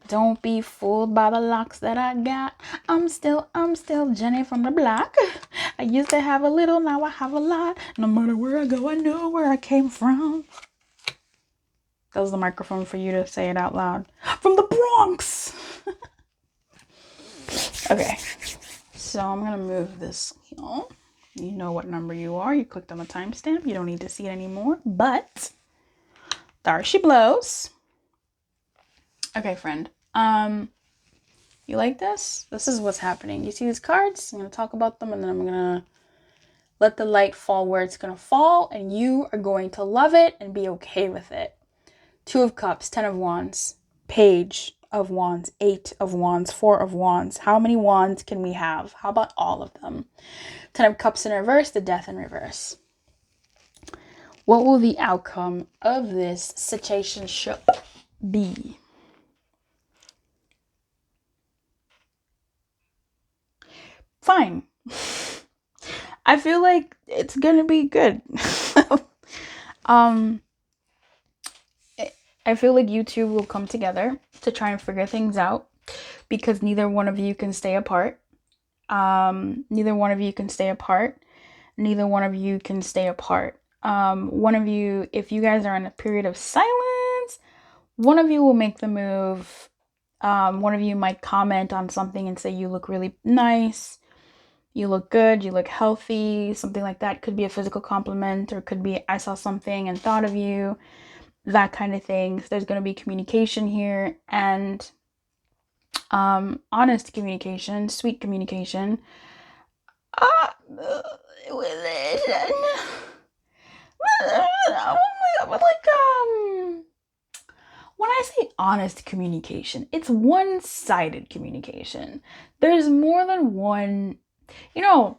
Don't be fooled by the locks that I got. I'm still Jenny from the block. I used to have a little, now I have a lot. No matter where I go, I know where I came from. That was the microphone for you to say it out loud. From the Bronx. Okay, so I'm going to move this here. You know what number you are. You clicked on the timestamp. You don't need to see it anymore. But there she blows. Okay, friend. You like this? This is what's happening. You see these cards? I'm going to talk about them and then I'm going to let the light fall where it's going to fall and you are going to love it and be okay with it. 2 of Cups, 10 of Wands, Page of Wands, 8 of Wands, 4 of Wands. How many wands can we have? How about all of them? 10 of Cups in reverse, the Death in reverse. What will the outcome of this situationship be? Fine. I feel like it's gonna be good. I feel like you two will come together to try and figure things out because neither one of you can stay apart. Neither one of you can stay apart. One of you, if you guys are in a period of silence, one of you will make the move. One of you might comment on something and say, you look really nice. You look good. You look healthy. Something like that. Could be a physical compliment or could be, I saw something and thought of you. That kind of thing. So there's going to be communication here and honest communication, sweet communication. When I say honest communication, it's one-sided communication. There's more than one, I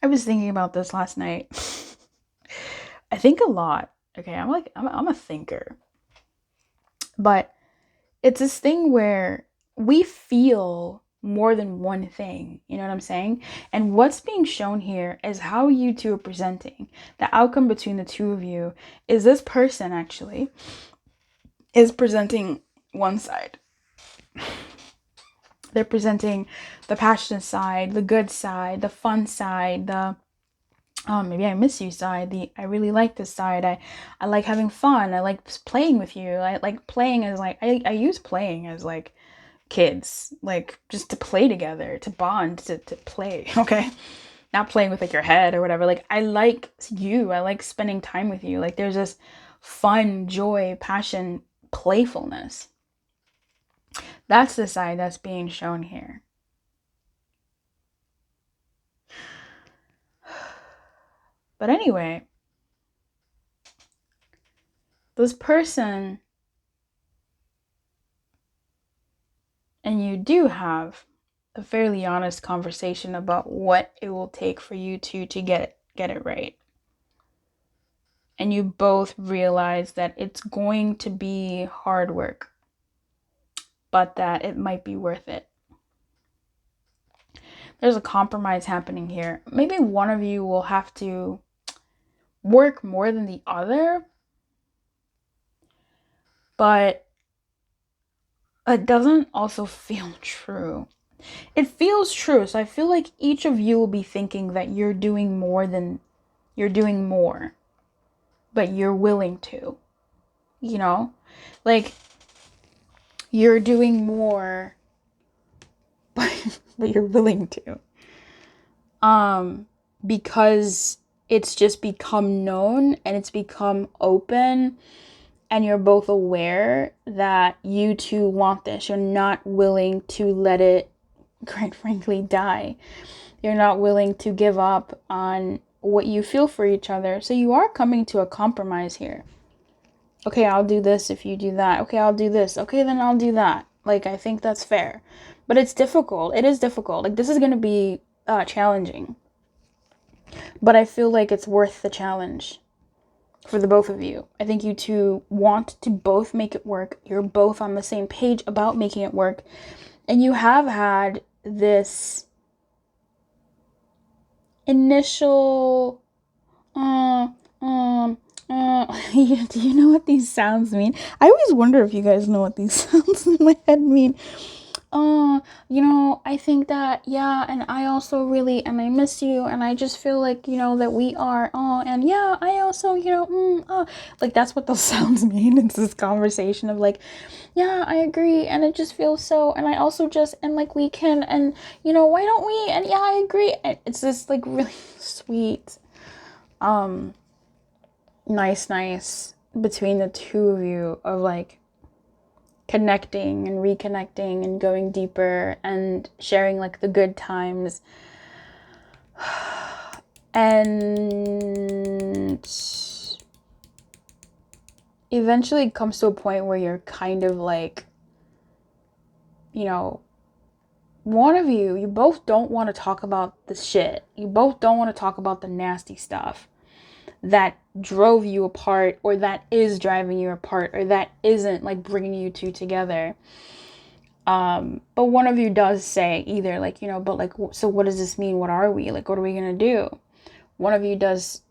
was thinking about this last night. I think a lot. Okay, I'm a thinker. But it's this thing where we feel more than one thing. You know what I'm saying? And what's being shown here is how you two are presenting. The outcome between the two of you is this person actually is presenting one side. They're presenting the passionate side, the good side, the fun side, the maybe I miss you side, the I really like this side, I like having fun, I like playing with you, I like playing as like, I use playing as like kids, like just to play together, to bond, to play, okay? Not playing with like your head or whatever, like I like you, I like spending time with you, like there's this fun, joy, passion, playfulness. That's the side that's being shown here. But anyway, this person and you do have a fairly honest conversation about what it will take for you two to get it right. And you both realize that it's going to be hard work, but that it might be worth it. There's a compromise happening here. Maybe one of you will have to work more than the other, but it doesn't also feel true. It feels true. So I feel like each of you will be thinking that you're doing more, but you're willing to, you know? Like, you're doing more, but you're willing to. Because it's just become known and it's become open, and you're both aware that you two want this. You're not willing to let it, quite frankly, die. You're not willing to give up on what you feel for each other. So you are coming to a compromise here. Okay, I'll do this if you do that. Okay, I'll do this. Okay, then I'll do that. Like, I think that's fair. But it's difficult. It is difficult. Like, this is going to be challenging. But I feel like it's worth the challenge for the both of you. I think you two want to both make it work. You're both on the same page about making it work. And you have had this initial do you know what these sounds mean? I always wonder if you guys know what these sounds in my head mean. I think that, yeah, and I also really, and I miss you, and I just feel like, that we are, and yeah, I also, like, that's what those sounds mean. It's this conversation of like, yeah, I agree, and it just feels so, and I also just, and like, we can, and, why don't we, and yeah, I agree, and it's this, like, really sweet, nice between the two of you of like connecting and reconnecting and going deeper and sharing like the good times. And eventually it comes to a point where you're kind of like, one of you both don't want to talk about the shit. You both don't want to talk about the nasty stuff that drove you apart, or that is driving you apart, or that isn't like bringing you two together. But one of you does say either like, but like, so what does this mean? What are we? Like, what are we gonna do? One of you does,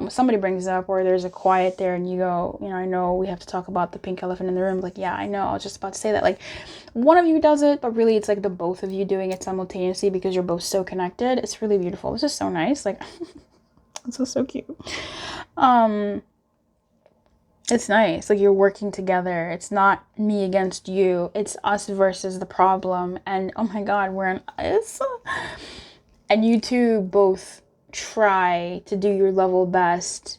somebody brings it up, or there's a quiet there, and you go, I know we have to talk about the pink elephant in the room. Like, yeah, I know. I was just about to say that. Like, one of you does it, but really it's like the both of you doing it simultaneously because you're both so connected. It's really beautiful. It's just so nice. Like, it's so cute. It's nice. Like, you're working together. It's not me against you. It's us versus the problem. And oh my God, and you two both try to do your level best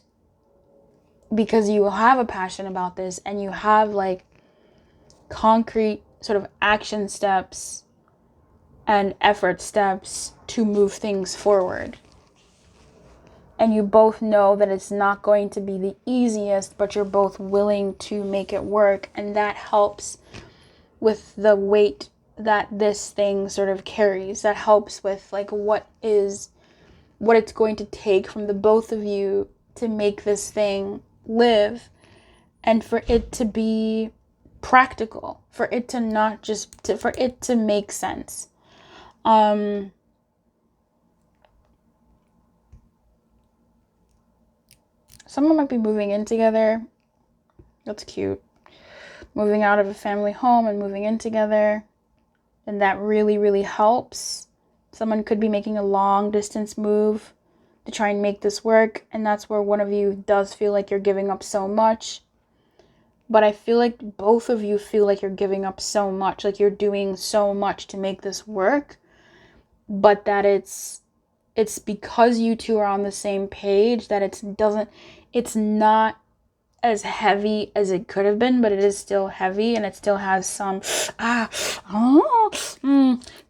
because you have a passion about this, and you have like concrete sort of action steps and effort steps to move things forward. And you both know that it's not going to be the easiest, but you're both willing to make it work. And that helps with the weight that this thing sort of carries. That helps with like what it's going to take from the both of you to make this thing live, and for it to be practical, for it to not just, for it to make sense. Someone might be moving in together. That's cute. Moving out of a family home and moving in together. And that really, really helps. Someone could be making a long distance move to try and make this work. And that's where one of you does feel like you're giving up so much. But I feel like both of you feel like you're giving up so much. Like you're doing so much to make this work. But that it's because you two are on the same page that it's not as heavy as it could have been, but it is still heavy, and it still has some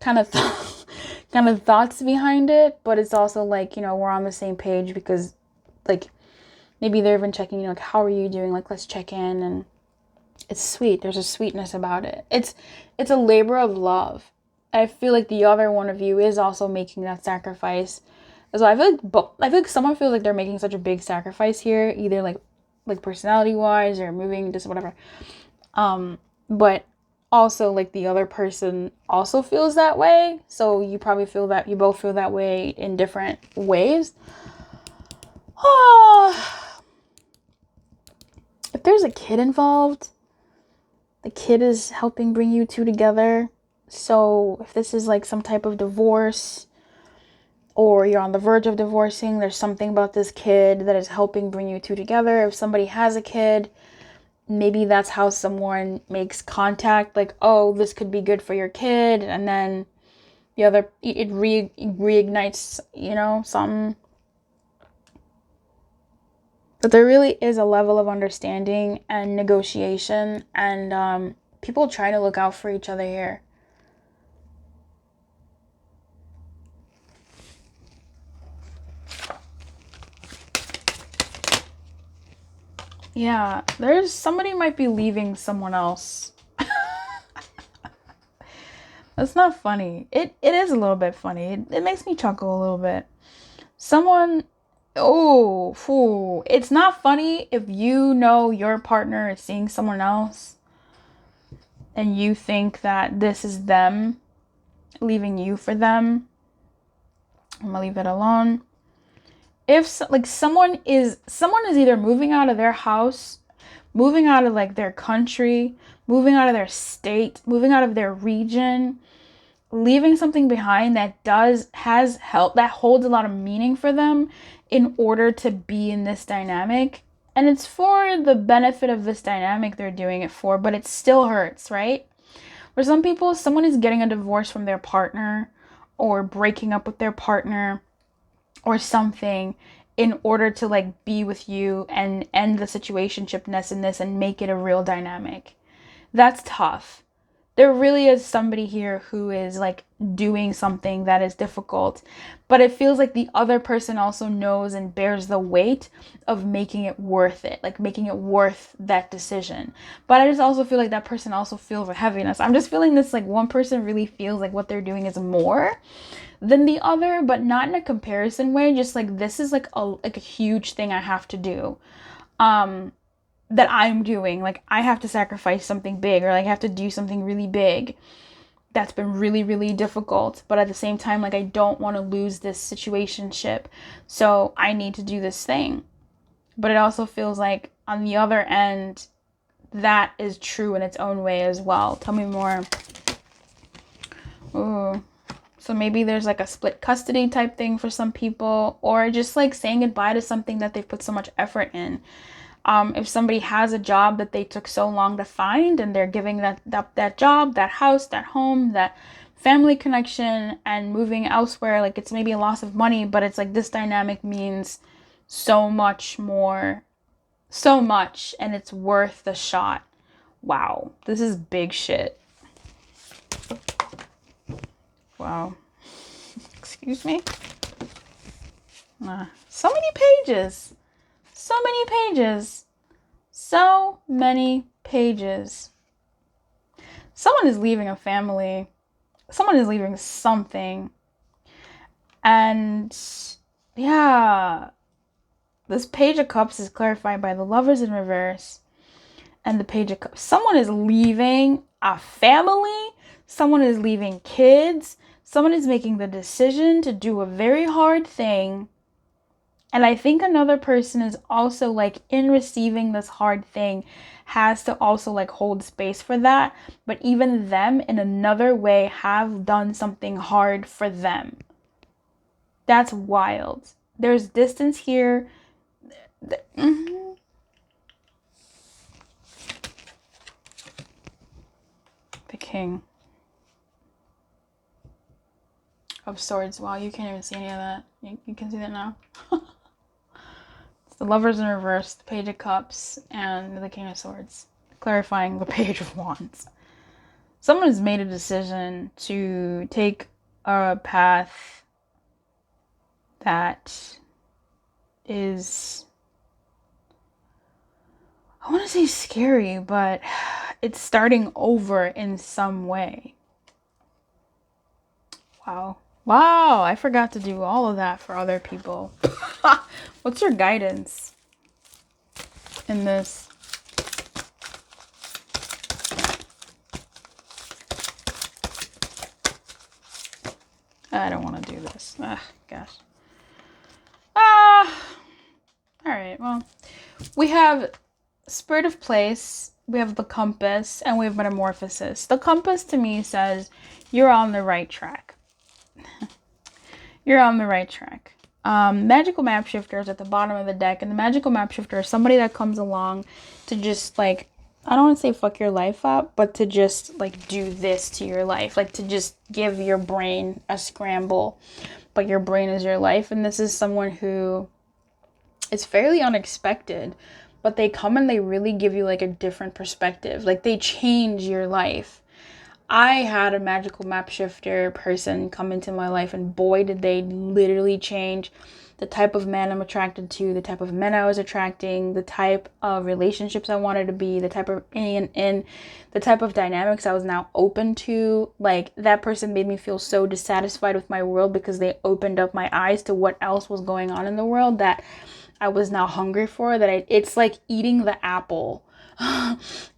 kind of thoughts behind it. But it's also like, we're on the same page because like maybe they're even checking, like, how are you doing? Like, let's check in. And it's sweet. There's a sweetness about it. It's a labor of love. I feel like the other one of you is also making that sacrifice. So I feel like someone feels like they're making such a big sacrifice here, either like personality wise or moving, just whatever. But also like the other person also feels that way. So you probably feel that, you both feel that way in different ways. If there's a kid involved, the kid is helping bring you two together. So if this is like some type of divorce, or you're on the verge of divorcing, there's something about this kid that is helping bring you two together. If somebody has a kid, maybe that's how someone makes contact, like, oh, this could be good for your kid, and then the other, it reignites, you know, something. But there really is a level of understanding and negotiation, and people try to look out for each other here. Yeah, there's somebody might be leaving someone else. That's not funny. It is a little bit funny. It makes me chuckle a little bit. Someone, oh, fool. It's not funny if you know your partner is seeing someone else and you think that this is them leaving you for them. I'm gonna leave it alone. If like someone is either moving out of their house, moving out of like their country, moving out of their state, moving out of their region, leaving something behind that has help, that holds a lot of meaning for them in order to be in this dynamic. And it's for the benefit of this dynamic they're doing it for, but it still hurts, right? For some people, someone is getting a divorce from their partner or breaking up with their partner or something in order to like be with you and end the situationshipness in this and make it a real dynamic. That's tough. There really is somebody here who is like doing something that is difficult, but it feels like the other person also knows and bears the weight of making it worth it, like making it worth that decision. But I just also feel like that person also feels a heaviness. I'm just feeling this like one person really feels like what they're doing is more than the other, but not in a comparison way, just like this is like a huge thing I have to do. That I'm doing. Like I have to sacrifice something big, or like I have to do something really big that's been really, really difficult. But at the same time, like I don't want to lose this situationship. So I need to do this thing. But it also feels like on the other end, that is true in its own way as well. Tell me more. Ooh. So maybe there's like a split custody type thing for some people, or just like saying goodbye to something that they've put so much effort in. If somebody has a job that they took so long to find and they're giving that job, that house, that home, that family connection and moving elsewhere, like it's maybe a loss of money, but it's like this dynamic means so much more, so much, and it's worth the shot. Wow, this is big shit. Wow. Excuse me? So many pages. So many pages. So many pages. Someone is leaving a family. Someone is leaving something. And yeah, this Page of Cups is clarified by the Lovers in reverse and the Page of Cups. Someone is leaving a family. Someone is leaving kids. Someone is making the decision to do a very hard thing. And I think another person is also like in receiving this hard thing has to also like hold space for that. But even them in another way have done something hard for them. That's wild. There's distance here. The King of Swords. Wow, you can't even see any of that. You can see that now. It's the Lovers in reverse, the Page of Cups, and the King of Swords. Clarifying the Page of Wands. Someone has made a decision to take a path that is, I want to say scary, but it's starting over in some way. Wow. Wow, I forgot to do all of that for other people. What's your guidance in this? I don't want to do this. Gosh. All right, well, we have Spirit of Place, we have the compass, and we have metamorphosis. The compass to me says you're on the right track. You're on the right track. Magical map shifter is at the bottom of the deck, and the magical map shifter is somebody that comes along to just like, I don't want to say fuck your life up, but to just like do this to your life, like to just give your brain a scramble, but your brain is your life. And this is someone who is fairly unexpected, but they come and they really give you like a different perspective, like they change your life. I had a magical map shifter person come into my life, and boy, did they literally change the type of man I'm attracted to, the type of men I was attracting, the type of relationships I wanted to be, the type of in the type of dynamics I was now open to. Like, that person made me feel so dissatisfied with my world because they opened up my eyes to what else was going on in the world that I was now hungry for, that it's like eating the apple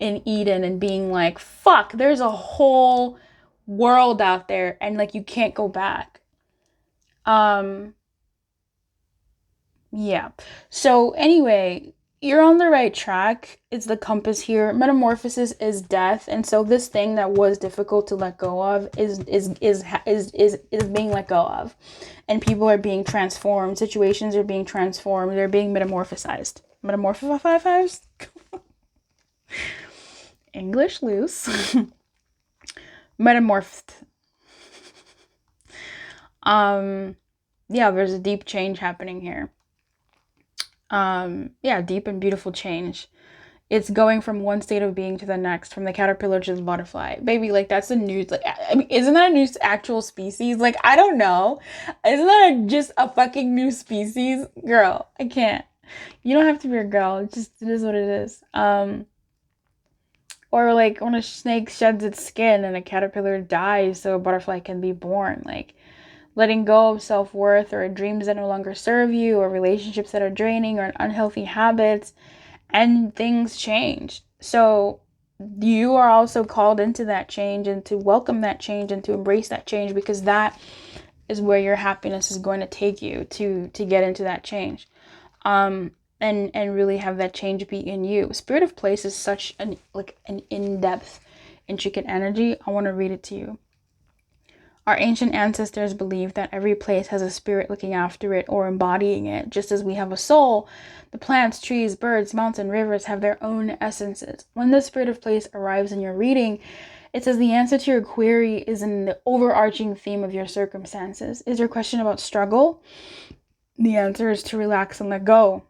in Eden and being like, fuck, there's a whole world out there, and like you can't go back. Yeah. So anyway, you're on the right track. It's the compass here. Metamorphosis is death, and so this thing that was difficult to let go of is being let go of, and people are being transformed. Situations are being transformed. They're being metamorphosized. Metamorphosized. English loose. Metamorphed. Yeah, there's a deep change happening here. Yeah, deep and beautiful change. It's going from one state of being to the next, from the caterpillar to the butterfly. Baby, like, that's a new, like, I mean, isn't that a new actual species? Like, I don't know. Isn't that just a fucking new species? Girl, I can't. You don't have to be a girl. It is what it is. Or like when a snake sheds its skin and a caterpillar dies so a butterfly can be born. Like, letting go of self-worth, or dreams that no longer serve you, or relationships that are draining, or unhealthy habits, and things change. So you are also called into that change, and to welcome that change, and to embrace that change, because that is where your happiness is going to take you to get into that change. And really have that change be in you. Spirit of place is such an in-depth, intricate energy. I want to read it to you. Our ancient ancestors believed that every place has a spirit looking after it or embodying it. Just as we have a soul, the plants, trees, birds, mountains, and rivers have their own essences. When the spirit of place arrives in your reading, it says the answer to your query is in the overarching theme of your circumstances. Is your question about struggle? The answer is to relax and let go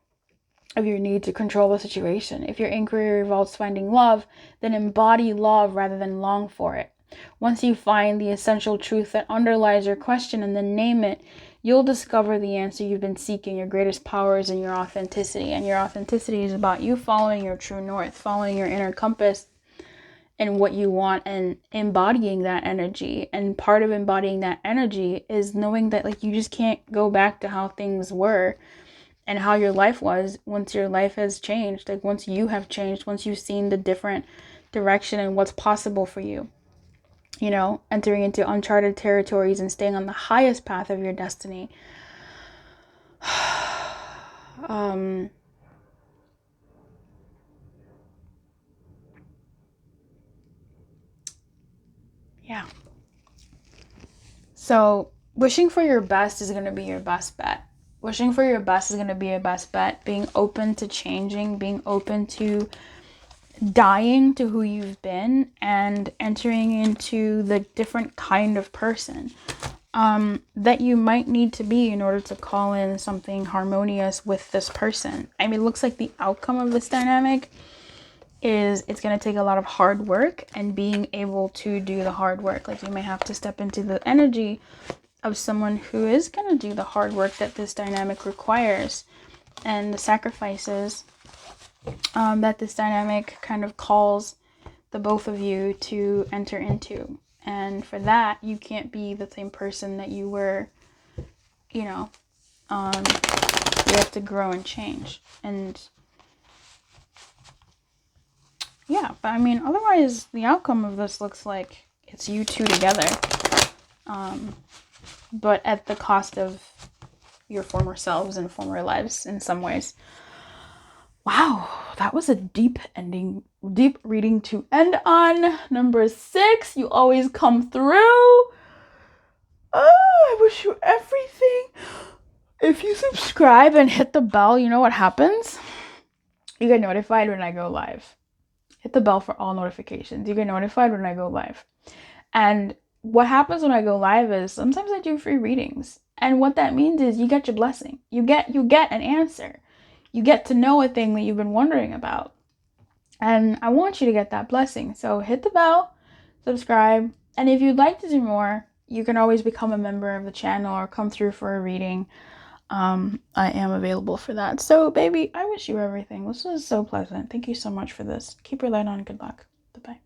of your need to control the situation. If your inquiry revolves finding love, then embody love rather than long for it. Once you find the essential truth that underlies your question and then name it, you'll discover the answer you've been seeking. Your greatest power is in your authenticity, and your authenticity is about you following your true north, following your inner compass and what you want, and embodying that energy. And part of embodying that energy is knowing that, like, you just can't go back to how things were and how your life was once your life has changed. Like, once you have changed, once you've seen the different direction and what's possible for you, you know, entering into uncharted territories and staying on the highest path of your destiny. Yeah. So wishing for your best is going to be your best bet. Wishing for your best is going to be your best bet. Being open to changing, being open to dying to who you've been, and entering into the different kind of person that you might need to be in order to call in something harmonious with this person. I mean, it looks like the outcome of this dynamic is it's going to take a lot of hard work, and being able to do the hard work. Like, you may have to step into the energy of someone who is going to do the hard work that this dynamic requires, and the sacrifices that this dynamic kind of calls the both of you to enter into. And for that, you can't be the same person that you were, you know. You have to grow and change. And yeah, but I mean, otherwise the outcome of this looks like it's you two together, but at the cost of your former selves and former lives in some ways. Wow, that was a deep reading to end on. Number 6, you always come through. Oh, I wish you everything. If you subscribe and hit the bell, you know what happens? You get notified when I go live. Hit the bell for all notifications. You get notified when I go live. And what happens when I go live is sometimes I do free readings. And what that means is you get your blessing. You get an answer. You get to know a thing that you've been wondering about. And I want you to get that blessing. So hit the bell, subscribe, and if you'd like to do more, you can always become a member of the channel or come through for a reading. I am available for that. So, baby, I wish you everything. This was so pleasant. Thank you so much for this. Keep your light on. Good luck. Bye-bye.